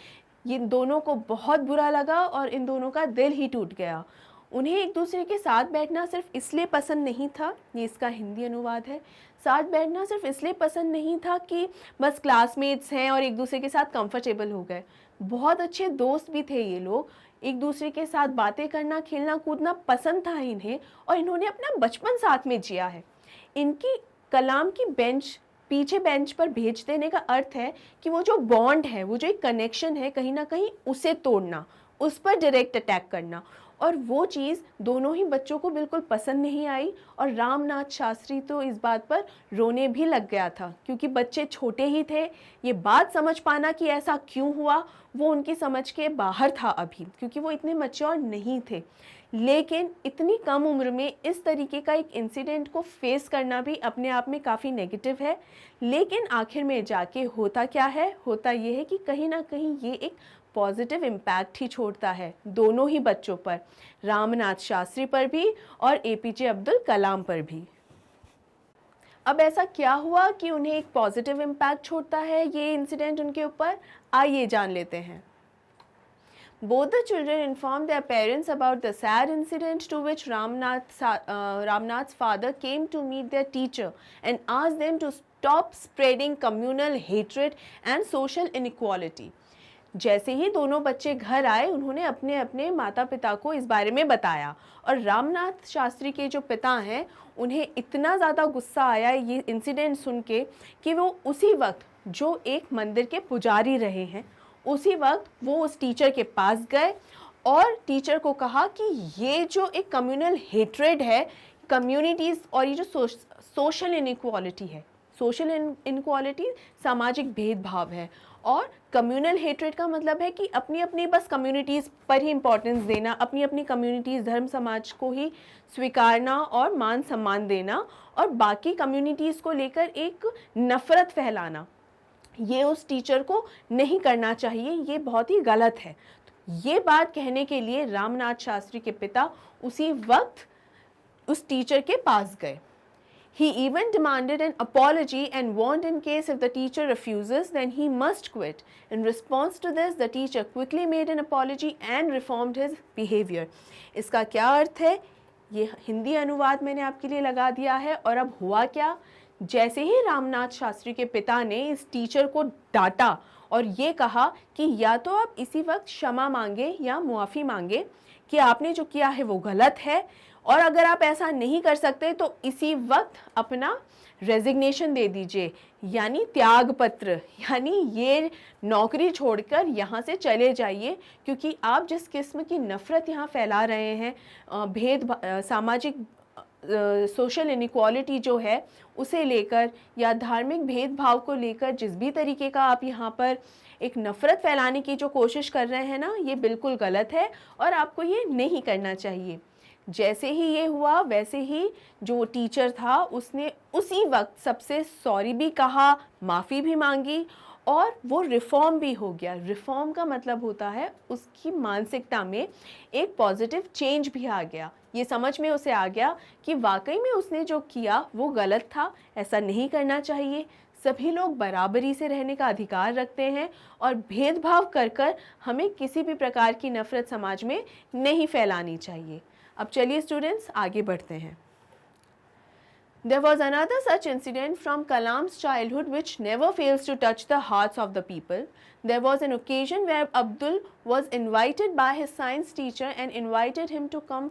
ये दोनों को बहुत बुरा लगा और इन दोनों का दिल ही टूट गया। उन्हें एक दूसरे के साथ बैठना सिर्फ इसलिए पसंद नहीं था, ये इसका हिंदी अनुवाद है, साथ बैठना सिर्फ इसलिए पसंद नहीं था कि बस क्लासमेट्स हैं और एक दूसरे के साथ कंफर्टेबल हो गए। बहुत अच्छे दोस्त भी थे ये लोग, एक दूसरे के साथ बातें करना, खेलना कूदना पसंद था इन्हें, और इन्होंने अपना बचपन साथ में जिया है। इनकी कलाम की पीछे बेंच पर भेज देने का अर्थ है कि वो जो बॉन्ड है, वो जो एक कनेक्शन है, कहीं ना कहीं उसे तोड़ना, उस पर डायरेक्ट अटैक करना। और वो चीज़ दोनों ही बच्चों को बिल्कुल पसंद नहीं आई। और रामनाथ शास्त्री तो इस बात पर रोने भी लग गया था, क्योंकि बच्चे छोटे ही थे। ये बात समझ पाना कि ऐसा क्यों हुआ वो उनकी समझ के बाहर था अभी, क्योंकि वो इतने मैच्योर नहीं थे। लेकिन इतनी कम उम्र में इस तरीके का एक इंसिडेंट को फेस करना भी अपने आप में काफ़ी नेगेटिव है। लेकिन आखिर में जाके होता क्या है? होता ये है कि कहीं ना कहीं ये एक पॉजिटिव इम्पैक्ट ही छोड़ता है दोनों ही बच्चों पर, रामनाथ शास्त्री पर भी और एपीजे अब्दुल कलाम पर भी। अब ऐसा क्या हुआ कि उन्हें एक पॉजिटिव इम्पैक्ट छोड़ता है ये इंसिडेंट उनके ऊपर? आइए जान लेते हैं। Both the children informed their parents about the sad incident to which Ramnath's father came to meet their teacher and asked them to stop spreading communal hatred and social inequality. जैसे ही दोनों बच्चे घर आए, उन्होंने अपने अपने माता पिता को इस बारे में बताया और रामनाथ शास्त्री के जो पिता हैं उन्हें इतना ज़्यादा गुस्सा आया ये इंसिडेंट सुन के कि वो उसी वक्त, जो एक मंदिर के पुजारी रहे हैं, उसी वक्त वो उस टीचर के पास गए और टीचर को कहा कि ये जो एक कम्युनल हेट्रेड है, कम्युनिटीज़ और ये जो सोशल इनइक्वालिटी है, सोशल इनइक्वालिटी सामाजिक भेदभाव है और कम्युनल हेट्रेड का मतलब है कि अपनी अपनी बस कम्युनिटीज़ पर ही इम्पोर्टेंस देना, अपनी अपनी कम्युनिटीज़ धर्म समाज को ही स्वीकारना और मान सम्मान देना और बाकी कम्युनिटीज़ को लेकर एक नफ़रत फैलाना, ये उस टीचर को नहीं करना चाहिए, ये बहुत ही गलत है। तो ये बात कहने के लिए रामनाथ शास्त्री के पिता उसी वक्त उस टीचर के पास गए। He even demanded an apology and warned in case if the teacher refuses, then he must quit. In response to this, the teacher quickly made an apology and reformed his behavior. इसका क्या अर्थ है? ये हिंदी अनुवाद मैंने आपके लिए लगा दिया है। और अब हुआ क्या? जैसे ही रामनाथ शास्त्री के पिता ने इस टीचर को डांटा और ये कहा कि या तो आप इसी वक्त क्षमा मांगे या मुआफ़ी मांगे कि आपने जो किया है वो गलत है, और अगर आप ऐसा नहीं कर सकते तो इसी वक्त अपना रेजिग्नेशन दे दीजिए, यानी त्याग पत्र, यानी ये नौकरी छोड़कर यहाँ से चले जाइए, क्योंकि आप जिस किस्म की नफ़रत यहाँ फैला रहे हैं, सामाजिक सोशल इनइक्वालिटी जो है उसे लेकर या धार्मिक भेदभाव को लेकर जिस भी तरीके का आप यहाँ पर एक नफ़रत फैलाने की जो कोशिश कर रहे हैं ना, ये बिल्कुल गलत है और आपको ये नहीं करना चाहिए। जैसे ही ये हुआ वैसे ही जो टीचर था उसने उसी वक्त सबसे सॉरी भी कहा, माफ़ी भी मांगी और वो रिफॉर्म भी हो गया। रिफॉर्म का मतलब होता है उसकी मानसिकता में एक पॉजिटिव चेंज भी आ गया, ये समझ में उसे आ गया कि वाकई में उसने जो किया वो गलत था, ऐसा नहीं करना चाहिए। सभी लोग बराबरी से रहने का अधिकार रखते हैं और भेदभाव कर कर हमें किसी भी प्रकार की नफ़रत समाज में नहीं फैलानी चाहिए। अब चलिए स्टूडेंट्स आगे बढ़ते हैं। There was another such incident from Kalam's childhood which never fails to touch the hearts of the people. There was an occasion where Abdul was invited by his science teacher and invited him to come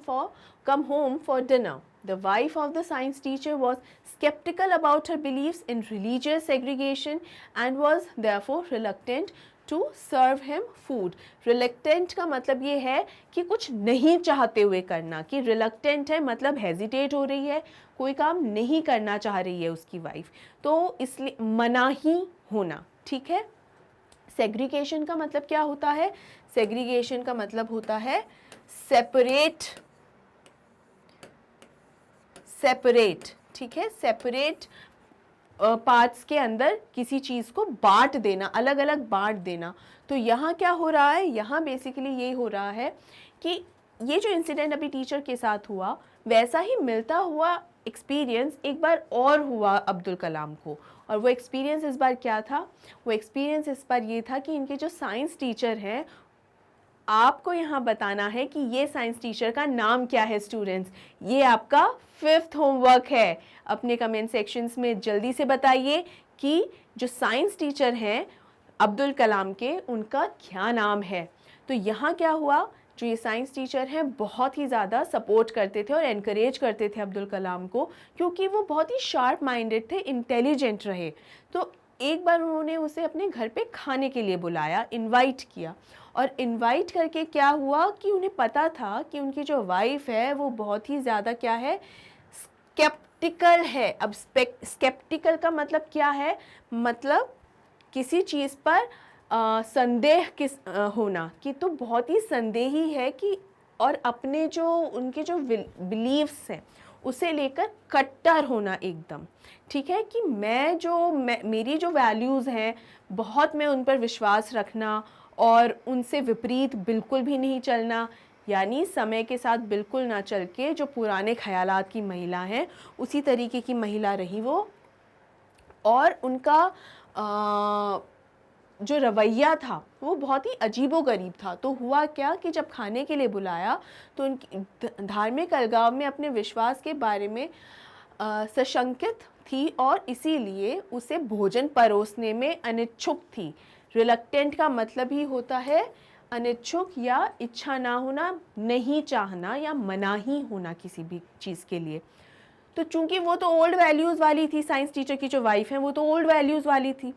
home for dinner. The wife of the science teacher was skeptical about her beliefs in religious segregation and was therefore reluctant to serve him food. Reluctant का मतलब ये है कि कुछ नहीं चाहते हुए करना, कि reluctant है मतलब hesitate हो रही है, कोई काम नहीं करना चाह रही है उसकी वाइफ, तो इसलिए मनाही होना, ठीक है। सेग्रीगेशन का मतलब क्या होता है? सेग्रीगेशन का मतलब होता है सेपरेट, ठीक है, सेपरेट पार्ट्स के अंदर किसी चीज़ को बांट देना, अलग अलग बांट देना। तो यहाँ क्या हो रहा है? यहाँ बेसिकली ये हो रहा है कि ये जो इंसिडेंट अभी टीचर के साथ हुआ, वैसा ही मिलता हुआ एक्सपीरियंस एक बार और हुआ अब्दुल कलाम को। और वो एक्सपीरियंस इस बार क्या था? वो एक्सपीरियंस इस बार ये था कि इनके जो साइंस टीचर हैं, आपको यहाँ बताना है कि ये साइंस टीचर का नाम क्या है स्टूडेंट्स। ये आपका 5th होमवर्क है। अपने कमेंट सेक्शंस में जल्दी से बताइए कि जो साइंस टीचर हैं अब्दुल कलाम के, उनका क्या नाम है। तो यहाँ क्या हुआ, जो ये साइंस टीचर हैं बहुत ही ज़्यादा सपोर्ट करते थे और एनकरेज करते थे अब्दुल कलाम को, क्योंकि वो बहुत ही शार्प माइंडेड थे, इंटेलिजेंट रहे। तो एक बार उन्होंने उसे अपने घर पे खाने के लिए बुलाया, इनवाइट किया, और इनवाइट करके क्या हुआ कि उन्हें पता था कि उनकी जो वाइफ है वो बहुत ही ज़्यादा क्या है, स्केप्टिकल है। अब स्केप्टिकल का मतलब क्या है? मतलब किसी चीज़ पर संदेह होना, कि तो बहुत ही संदेही है कि, और अपने जो उनके जो बिलीव्स हैं उसे लेकर कट्टर होना एकदम, ठीक है, कि मेरी जो वैल्यूज़ हैं बहुत, मैं उन पर विश्वास रखना और उनसे विपरीत बिल्कुल भी नहीं चलना, यानी समय के साथ बिल्कुल ना चल के जो पुराने ख्यालात की महिला हैं उसी तरीके की महिला रही वो। और उनका जो रवैया था वो बहुत ही अजीबोगरीब था। तो हुआ क्या कि जब खाने के लिए बुलाया तो उनकी धार्मिक अलगाव में अपने विश्वास के बारे में सशंकित थी और इसीलिए उसे भोजन परोसने में अनिच्छुक थी। रिलक्टेंट का मतलब ही होता है अनिच्छुक या इच्छा ना होना, नहीं चाहना या मनाही होना किसी भी चीज़ के लिए। तो चूंकि वो तो ओल्ड वैल्यूज़ वाली थी, साइंस टीचर की जो वाइफ है वो तो ओल्ड वैल्यूज़ वाली थी,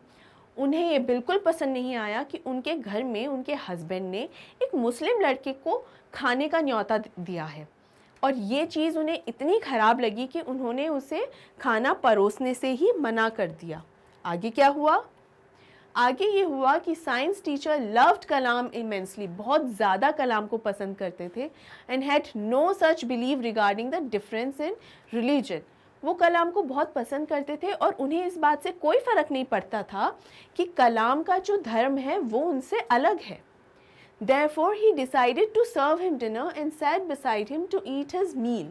उन्हें ये बिल्कुल पसंद नहीं आया कि उनके घर में उनके हस्बैंड ने एक मुस्लिम लड़के को खाने का न्योता दिया है। और ये चीज़ उन्हें इतनी ख़राब लगी कि उन्होंने उसे खाना परोसने से ही मना कर दिया। आगे क्या हुआ? आगे ये हुआ कि science teacher loved Kalam immensely, बहुत ज़्यादा कलाम को पसंद करते थे, and had no such believe regarding the difference in religion. वो कलाम को बहुत पसंद करते थे और उन्हें इस बात से कोई फ़र्क नहीं पड़ता था कि कलाम का जो धर्म है वो उनसे अलग है। Therefore he decided to serve him dinner and sat beside him to eat his meal.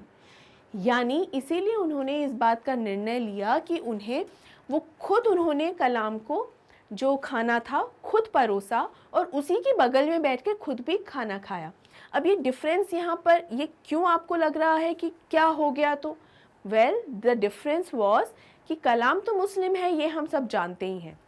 यानी इसीलिए उन्होंने इस बात का निर्णय लिया कि उन्होंने कलाम को जो खाना था खुद परोसा और उसी के बगल में बैठ के खुद भी खाना खाया। अब ये डिफरेंस यहाँ पर ये क्यों आपको लग रहा है कि क्या हो गया? तो द डिफरेंस वॉज कि कलाम तो मुस्लिम है, ये हम सब जानते ही हैं,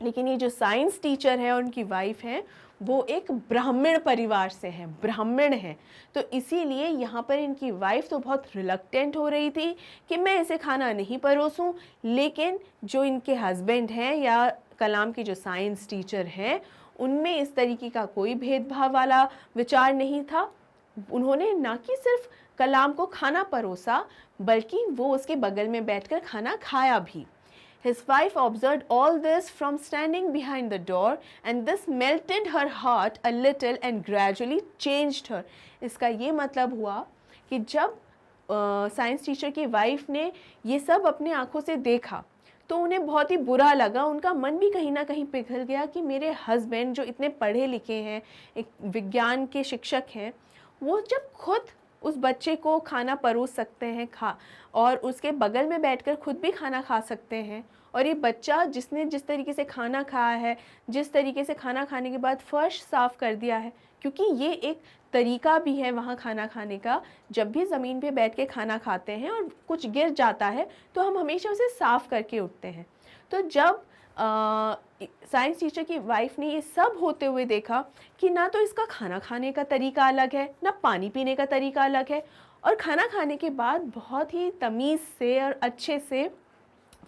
लेकिन ये जो साइंस टीचर है और उनकी वाइफ हैं वो एक ब्राह्मण परिवार से हैं, ब्राह्मण हैं। तो इसीलिए यहाँ पर इनकी वाइफ तो बहुत रिलक्टेंट हो रही थी कि मैं इसे खाना नहीं परोसूं, लेकिन जो इनके हस्बैंड हैं या कलाम की जो साइंस टीचर हैं उनमें इस तरीके का कोई भेदभाव वाला विचार नहीं था। उन्होंने ना कि सिर्फ कलाम को खाना परोसा बल्कि वो उसके बगल में बैठकर खाना खाया भी। His wife observed all this from standing behind the door, and this melted her heart a little and gradually changed her. इसका ये मतलब हुआ कि जब साइंस टीचर की वाइफ ने ये सब अपने आंखों से देखा तो उन्हें बहुत ही बुरा लगा, उनका मन भी कहीं ना कहीं पिघल गया कि मेरे हस्बैंड जो इतने पढ़े लिखे हैं, एक विज्ञान के शिक्षक हैं, वो जब खुद उस बच्चे को खाना परोस सकते हैं और उसके बगल में बैठकर खुद भी खाना खा सकते हैं, और ये बच्चा जिसने जिस तरीके से खाना खाया है, जिस तरीके से खाना खाने के बाद फ़र्श साफ़ कर दिया है, क्योंकि ये एक तरीका भी है वहाँ खाना खाने का, जब भी ज़मीन पे बैठ के खाना खाते हैं और कुछ गिर जाता है तो हम हमेशा उसे साफ़ करके उठते हैं। तो जब साइंस टीचर की वाइफ ने ये सब होते हुए देखा कि ना तो इसका खाना खाने का तरीका अलग है, ना पानी पीने का तरीका अलग है, और खाना खाने के बाद बहुत ही तमीज़ से और अच्छे से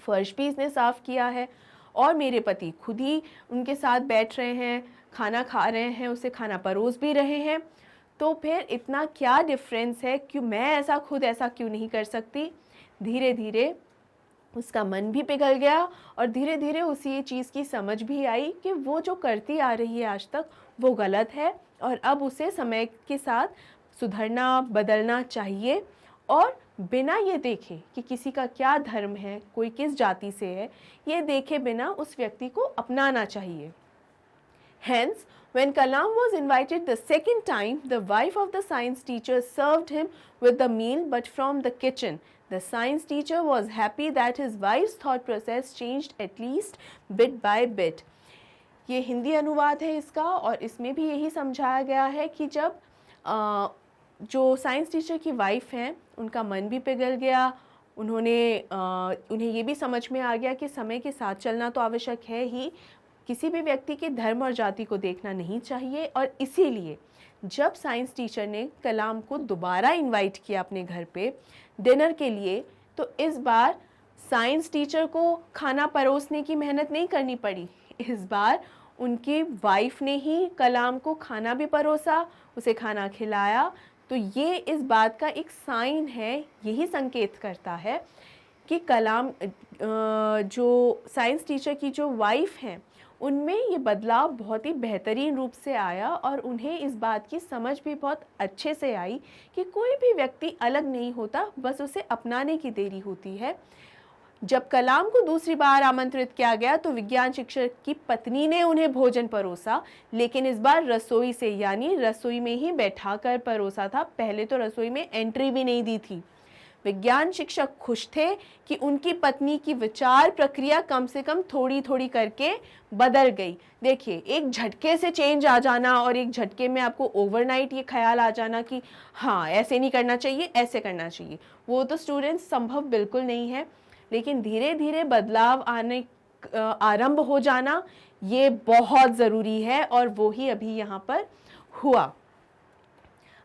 फ़र्श भी इसने साफ़ किया है, और मेरे पति खुद ही उनके साथ बैठ रहे हैं, खाना खा रहे हैं, उसे खाना परोस भी रहे हैं, तो फिर इतना क्या डिफरेंस है, क्यों मैं ऐसा क्यों नहीं कर सकती? धीरे धीरे उसका मन भी पिघल गया और धीरे धीरे उसे ये चीज़ की समझ भी आई कि वो जो करती आ रही है आज तक वो गलत है, और अब उसे समय के साथ सुधरना बदलना चाहिए, और बिना ये देखे कि किसी का क्या धर्म है, कोई किस जाति से है, ये देखे बिना उस व्यक्ति को अपनाना चाहिए। Hence, when Kalam was invited the second time, the wife of the science teacher served him with the meal, but from the kitchen. The science teacher was happy that his wife's thought process changed at least bit by bit. ये हिंदी अनुवाद है इसका, और इसमें भी यही समझाया गया है कि जब जो साइंस टीचर की वाइफ हैं उनका मन भी पिघल गया, उन्हें ये भी समझ में आ गया कि समय के साथ चलना तो आवश्यक है ही, किसी भी व्यक्ति के धर्म और जाति को देखना नहीं चाहिए। और इसीलिए जब साइंस टीचर ने कलाम को दोबारा इनवाइट किया अपने घर पे डिनर के लिए, तो इस बार साइंस टीचर को खाना परोसने की मेहनत नहीं करनी पड़ी, इस बार उनकी वाइफ ने ही कलाम को खाना भी परोसा, उसे खाना खिलाया। तो ये इस बात का एक साइन है, यही संकेत करता है कि कलाम जो साइंस टीचर की जो वाइफ हैं उनमें ये बदलाव बहुत ही बेहतरीन रूप से आया, और उन्हें इस बात की समझ भी बहुत अच्छे से आई कि कोई भी व्यक्ति अलग नहीं होता, बस उसे अपनाने की देरी होती है। जब कलाम को दूसरी बार आमंत्रित किया गया तो विज्ञान शिक्षक की पत्नी ने उन्हें भोजन परोसा, लेकिन इस बार रसोई से, यानी रसोई में ही बैठाकर परोसा था। पहले तो रसोई में एंट्री भी नहीं दी थी। विज्ञान शिक्षक खुश थे कि उनकी पत्नी की विचार प्रक्रिया कम से कम थोड़ी थोड़ी करके बदल गई। देखिए, एक झटके से चेंज आ जाना और एक झटके में आपको ओवरनाइट ये ख्याल आ जाना कि हाँ ऐसे नहीं करना चाहिए, ऐसे करना चाहिए, वो तो स्टूडेंट्स संभव बिल्कुल नहीं है। लेकिन धीरे धीरे बदलाव आने आरंभ हो जाना ये बहुत ज़रूरी है, और वो ही अभी यहाँ पर हुआ।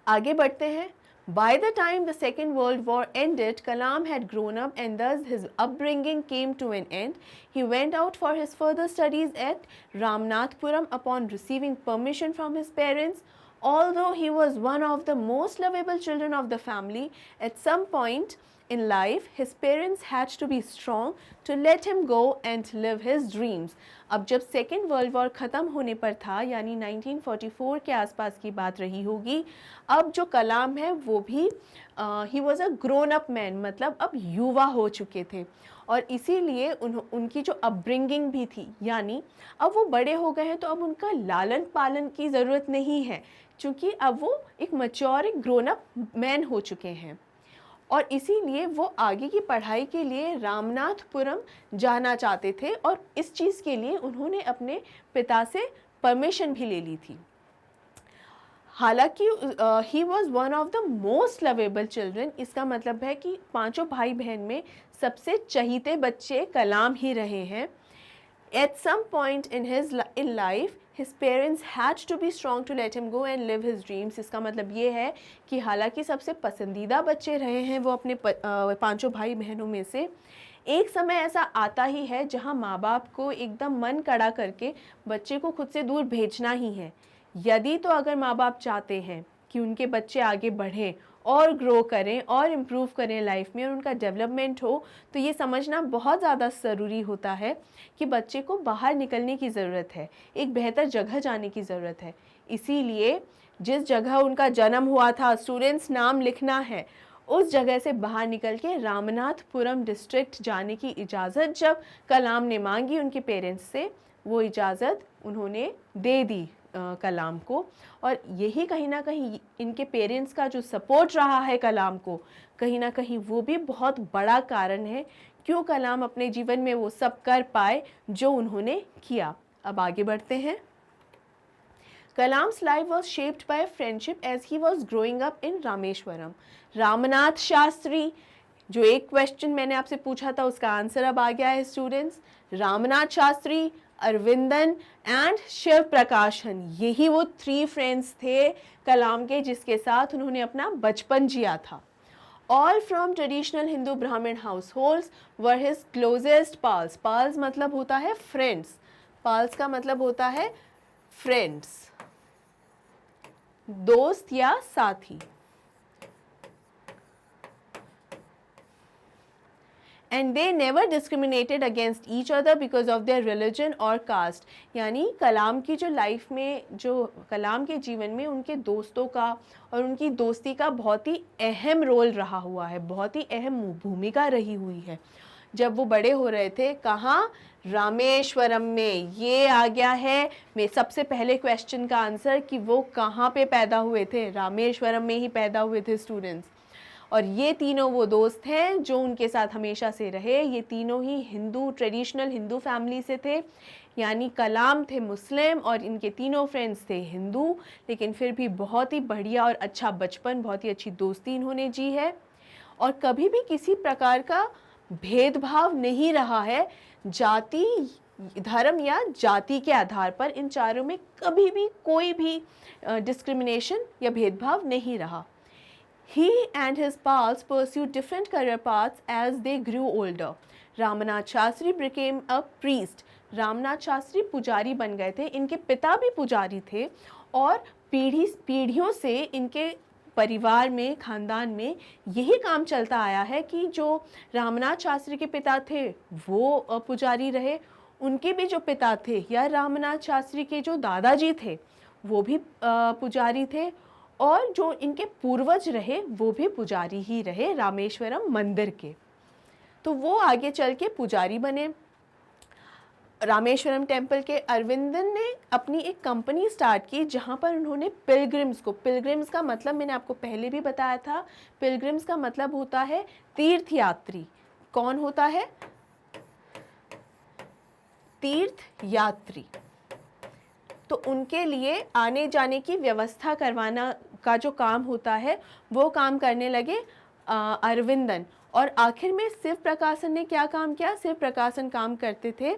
आगे बढ़ते हैं। By the time the Second World War ended, Kalam had grown up and thus his upbringing came to an end. He went out for his further studies at Ramnathpuram upon receiving permission from his parents. Although he was one of the most lovable children of the family, at some point in life his parents had to be strong to let him go and live his dreams. अब जब second world war ख़त्म होने पर था, यानी 1944 के आसपास की बात रही होगी, अब जो कलाम है वो भी ही was a grown up man, मतलब अब युवा हो चुके थे, और इसीलिए उनकी जो अपब्रिंगिंग भी थी, यानी अब वो बड़े हो गए हैं तो अब उनका लालन पालन की ज़रूरत नहीं है, क्योंकि अब वो एक मैच्योर, एक ग्रोन अप मैन हो चुके हैं, और इसीलिए वो आगे की पढ़ाई के लिए रामनाथपुरम जाना चाहते थे, और इस चीज़ के लिए उन्होंने अपने पिता से परमिशन भी ले ली थी। हालांकि he was one of the most lovable children, इसका मतलब है कि पांचों भाई बहन में सबसे चहीते बच्चे कलाम ही रहे हैं। At some point in life his parents had to be strong to let him go and live his dreams। इसका मतलब ये है कि हालांकि सबसे पसंदीदा बच्चे रहे हैं वो अपने पांचों भाई बहनों में से, एक समय ऐसा आता ही है जहां माँ बाप को एकदम मन कड़ा करके बच्चे को खुद से दूर भेजना ही है। यदि तो अगर माँ बाप चाहते हैं कि उनके बच्चे आगे बढ़ें और ग्रो करें और इम्प्रूव करें लाइफ में और उनका डेवलपमेंट हो, तो ये समझना बहुत ज़्यादा ज़रूरी होता है कि बच्चे को बाहर निकलने की ज़रूरत है, एक बेहतर जगह जाने की ज़रूरत है। इसीलिए जिस जगह उनका जन्म हुआ था, स्टूडेंट्स नाम लिखना है, उस जगह से बाहर निकल के रामनाथपुरम डिस्ट्रिक्ट जाने की इजाज़त जब कलाम ने मांगी उनके पेरेंट्स से, वो इजाज़त उन्होंने दे दी कलाम को, और यही कहीं ना कहीं इनके पेरेंट्स का जो सपोर्ट रहा है कलाम को, कहीं ना कहीं वो भी बहुत बड़ा कारण है क्यों कलाम अपने जीवन में वो सब कर पाए जो उन्होंने किया। अब आगे बढ़ते हैं। Kalam's life was shaped by friendship as he was growing up in Rameshwaram. Ramnath Shastri, जो एक क्वेश्चन मैंने आपसे पूछा था उसका आंसर अब आ गया है स्टूडेंट्स। रामनाथ शास्त्री, अरविंदन एंड शिव प्रकाशन, यही वो 3 फ्रेंड्स थे कलाम के जिसके साथ उन्होंने अपना बचपन जिया था। All from traditional Hindu Brahmin households were his closest pals. Pals मतलब होता है friends. Pals का मतलब होता है friends, दोस्त या साथी। And they never discriminated against each other because of their religion or caste। यानी कलाम की जो लाइफ में, जो कलाम के जीवन में उनके दोस्तों का और उनकी दोस्ती का बहुत ही अहम रोल रहा हुआ है, बहुत ही अहम भूमिका रही हुई है। जब वो बड़े हो रहे थे, कहाँ? रामेश्वरम में। ये आ गया है मैं सबसे पहले क्वेश्चन का आंसर कि वो कहाँ पे पैदा हुए थे, रामेश्वरम में ही पैदा हुए थे स्टूडेंट्स। और ये तीनों वो दोस्त हैं जो उनके साथ हमेशा से रहे। ये तीनों ही हिंदू, ट्रेडिशनल हिंदू फैमिली से थे, यानी कलाम थे मुस्लिम और इनके तीनों फ्रेंड्स थे हिंदू, लेकिन फिर भी बहुत ही बढ़िया और अच्छा बचपन, बहुत ही अच्छी दोस्ती इन्होंने जी है। और कभी भी किसी प्रकार का भेदभाव नहीं रहा है जाति, धर्म या जाति के आधार पर। इन चारों में कभी भी कोई भी डिस्क्रिमिनेशन या भेदभाव नहीं रहा। He and his pals pursued different career paths as they grew older. Ramnath Shastri became a priest. Ramnath Shastri पुजारी बन गए थे। इनके पिता भी पुजारी थे और पीढ़ियों से इनके परिवार में, खानदान में यही काम चलता आया है कि जो रामनाथ शास्त्री के पिता थे वो पुजारी रहे, उनके भी जो पिता थे या रामनाथ शास्त्री के जो दादाजी थे वो भी पुजारी थे, और जो इनके पूर्वज रहे वो भी पुजारी ही रहे रामेश्वरम मंदिर के। तो वो आगे चल के पुजारी बने। रामेश्वरम टेम्पल के अरविंदन ने अपनी एक कंपनी स्टार्ट की जहाँ पर उन्होंने पिलग्रिम्स का मतलब मैंने आपको पहले भी बताया था, पिलग्रिम्स का मतलब होता है तीर्थ यात्री। कौन होता है? तीर्थ यात्री। तो उनके लिए आने जाने की व्यवस्था करवाना का जो काम होता है वो काम करने लगे अरविंदन। और आखिर में शिव प्रकाशन ने क्या काम किया? शिव प्रकाशन काम करते थे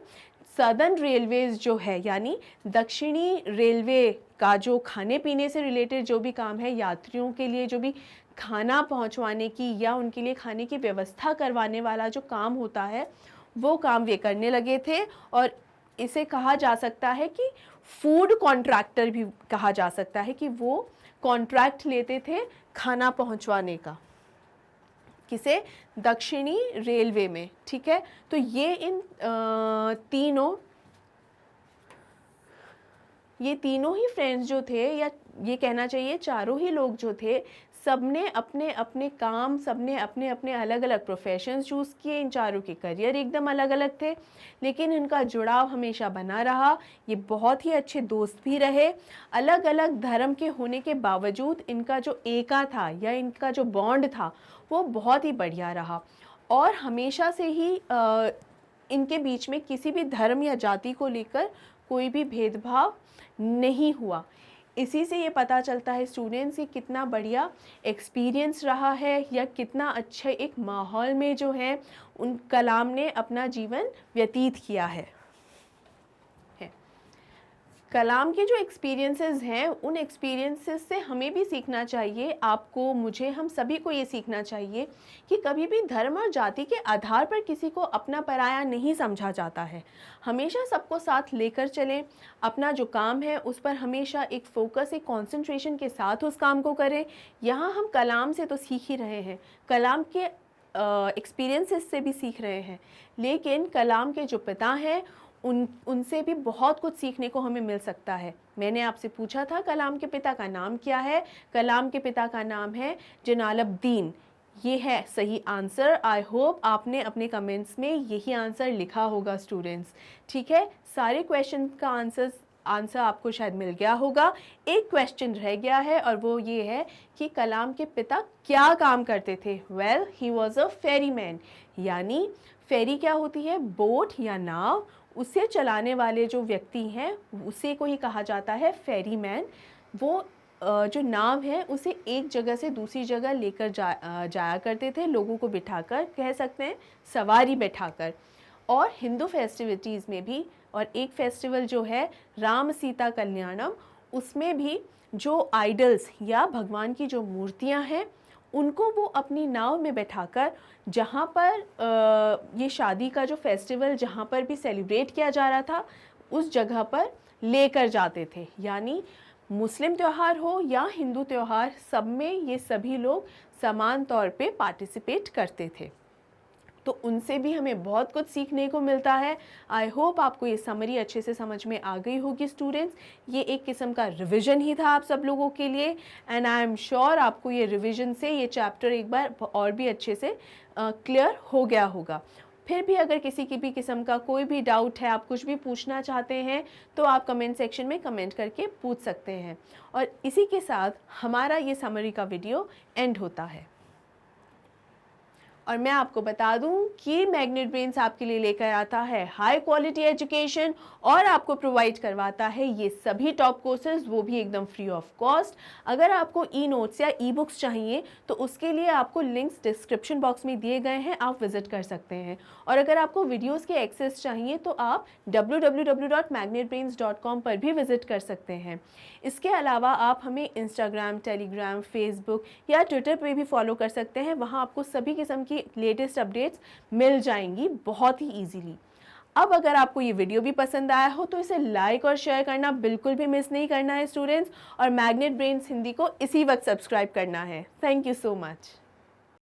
सदर्न रेलवेज जो है, यानी दक्षिणी रेलवे का जो खाने पीने से रिलेटेड जो भी काम है, यात्रियों के लिए जो भी खाना पहुंचवाने की या उनके लिए खाने की व्यवस्था करवाने वाला जो काम होता है वो काम वे करने लगे थे। और इसे कहा जा सकता है कि फूड कॉन्ट्रैक्टर भी कहा जा सकता है, कि वो कॉन्ट्रैक्ट लेते थे खाना पहुंचवाने का। किसे? दक्षिणी रेलवे में। ठीक है, तो ये इन तीनों ही फ्रेंड्स जो थे, या ये कहना चाहिए चारों ही लोग जो थे, सबने अपने अपने काम, सबने अपने अपने अलग अलग प्रोफेशंस चूज़ किए। इन चारों के करियर एकदम अलग अलग थे, लेकिन इनका जुड़ाव हमेशा बना रहा। ये बहुत ही अच्छे दोस्त भी रहे। अलग अलग धर्म के होने के बावजूद इनका जो एका था या इनका जो बॉन्ड था वो बहुत ही बढ़िया रहा। और हमेशा से ही इनके बीच में किसी भी धर्म या जाति को लेकर कोई भी भेदभाव नहीं हुआ। इसी से ये पता चलता है स्टूडेंट्स कि कितना बढ़िया एक्सपीरियंस रहा है, या कितना अच्छे एक माहौल में जो है उन कलाम ने अपना जीवन व्यतीत किया है। कलाम के जो एक्सपीरियंसेस हैं, उन एक्सपीरियंसेस से हमें भी सीखना चाहिए। आपको, मुझे, हम सभी को ये सीखना चाहिए कि कभी भी धर्म और जाति के आधार पर किसी को अपना पराया नहीं समझा जाता है। हमेशा सबको साथ लेकर चलें। अपना जो काम है उस पर हमेशा एक फोकस, एक कॉन्सेंट्रेशन के साथ उस काम को करें। यहाँ हम कलाम से तो सीख ही रहे हैं, कलाम के एक्सपीरियंसेस से भी सीख रहे हैं, लेकिन कलाम के जो पिता हैं उनसे भी बहुत कुछ सीखने को हमें मिल सकता है। मैंने आपसे पूछा था कलाम के पिता का नाम क्या है? कलाम के पिता का नाम है जनालुद्दीन। ये है सही आंसर। आई होप आपने अपने कमेंट्स में यही आंसर लिखा होगा स्टूडेंट्स। ठीक है, सारे क्वेश्चन का आंसर आपको शायद मिल गया होगा। एक क्वेश्चन रह गया है और वो ये है कि कलाम के पिता क्या काम करते थे? Well, he was a ferryman. यानी फेरी क्या होती है? बोट या नाव। उसे चलाने वाले जो व्यक्ति हैं उसे को ही कहा जाता है फेरीमैन। वो जो नाव है उसे एक जगह से दूसरी जगह लेकर जाया करते थे, लोगों को बिठाकर, कह सकते हैं सवारी बैठाकर। और हिंदू फेस्टिविटीज़ में भी, और एक फेस्टिवल जो है राम सीता कल्याणम, उसमें भी जो आइडल्स या भगवान की जो मूर्तियां हैं उनको वो अपनी नाव में बैठाकर, जहाँ पर ये शादी का जो फेस्टिवल जहाँ पर भी सेलिब्रेट किया जा रहा था उस जगह पर लेकर जाते थे। यानी मुस्लिम त्यौहार हो या हिंदू त्यौहार, सब में ये सभी लोग समान तौर पे पार्टिसिपेट करते थे। तो उनसे भी हमें बहुत कुछ सीखने को मिलता है। आई होप आपको ये समरी अच्छे से समझ में आ गई होगी स्टूडेंट्स। ये एक किस्म का रिवीजन ही था आप सब लोगों के लिए, एंड आई एम श्योर आपको ये रिवीजन से ये चैप्टर एक बार और भी अच्छे से क्लियर हो गया होगा। फिर भी अगर किसी की भी किस्म का कोई भी डाउट है, आप कुछ भी पूछना चाहते हैं, तो आप कमेंट सेक्शन में कमेंट करके पूछ सकते हैं। और इसी के साथ हमारा ये समरी का वीडियो एंड होता है। और मैं आपको बता दूं कि मैग्नेट ब्रेन्स आपके लिए लेकर आता है हाई क्वालिटी एजुकेशन और आपको प्रोवाइड करवाता है ये सभी टॉप कोर्सेज, वो भी एकदम फ्री ऑफ कॉस्ट। अगर आपको ई नोट्स या ई बुक्स चाहिए तो उसके लिए आपको लिंक्स डिस्क्रिप्शन बॉक्स में दिए गए हैं, आप विजिट कर सकते हैं। और अगर आपको वीडियोस के एक्सेस चाहिए तो आप www.magnetbrains.com पर भी विजिट कर सकते हैं। इसके अलावा आप हमें इंस्टाग्राम, टेलीग्राम, फेसबुक या ट्विटर पे भी फॉलो कर सकते हैं। वहाँ आपको सभी किस्म की लेटेस्ट अपडेट्स मिल जाएंगी बहुत ही ईजीली। अब अगर आपको ये वीडियो भी पसंद आया हो तो इसे लाइक और शेयर करना बिल्कुल भी मिस नहीं करना है स्टूडेंट्स, और मैग्नेट ब्रेन्स हिंदी को इसी वक्त सब्सक्राइब करना है। Thank you so much.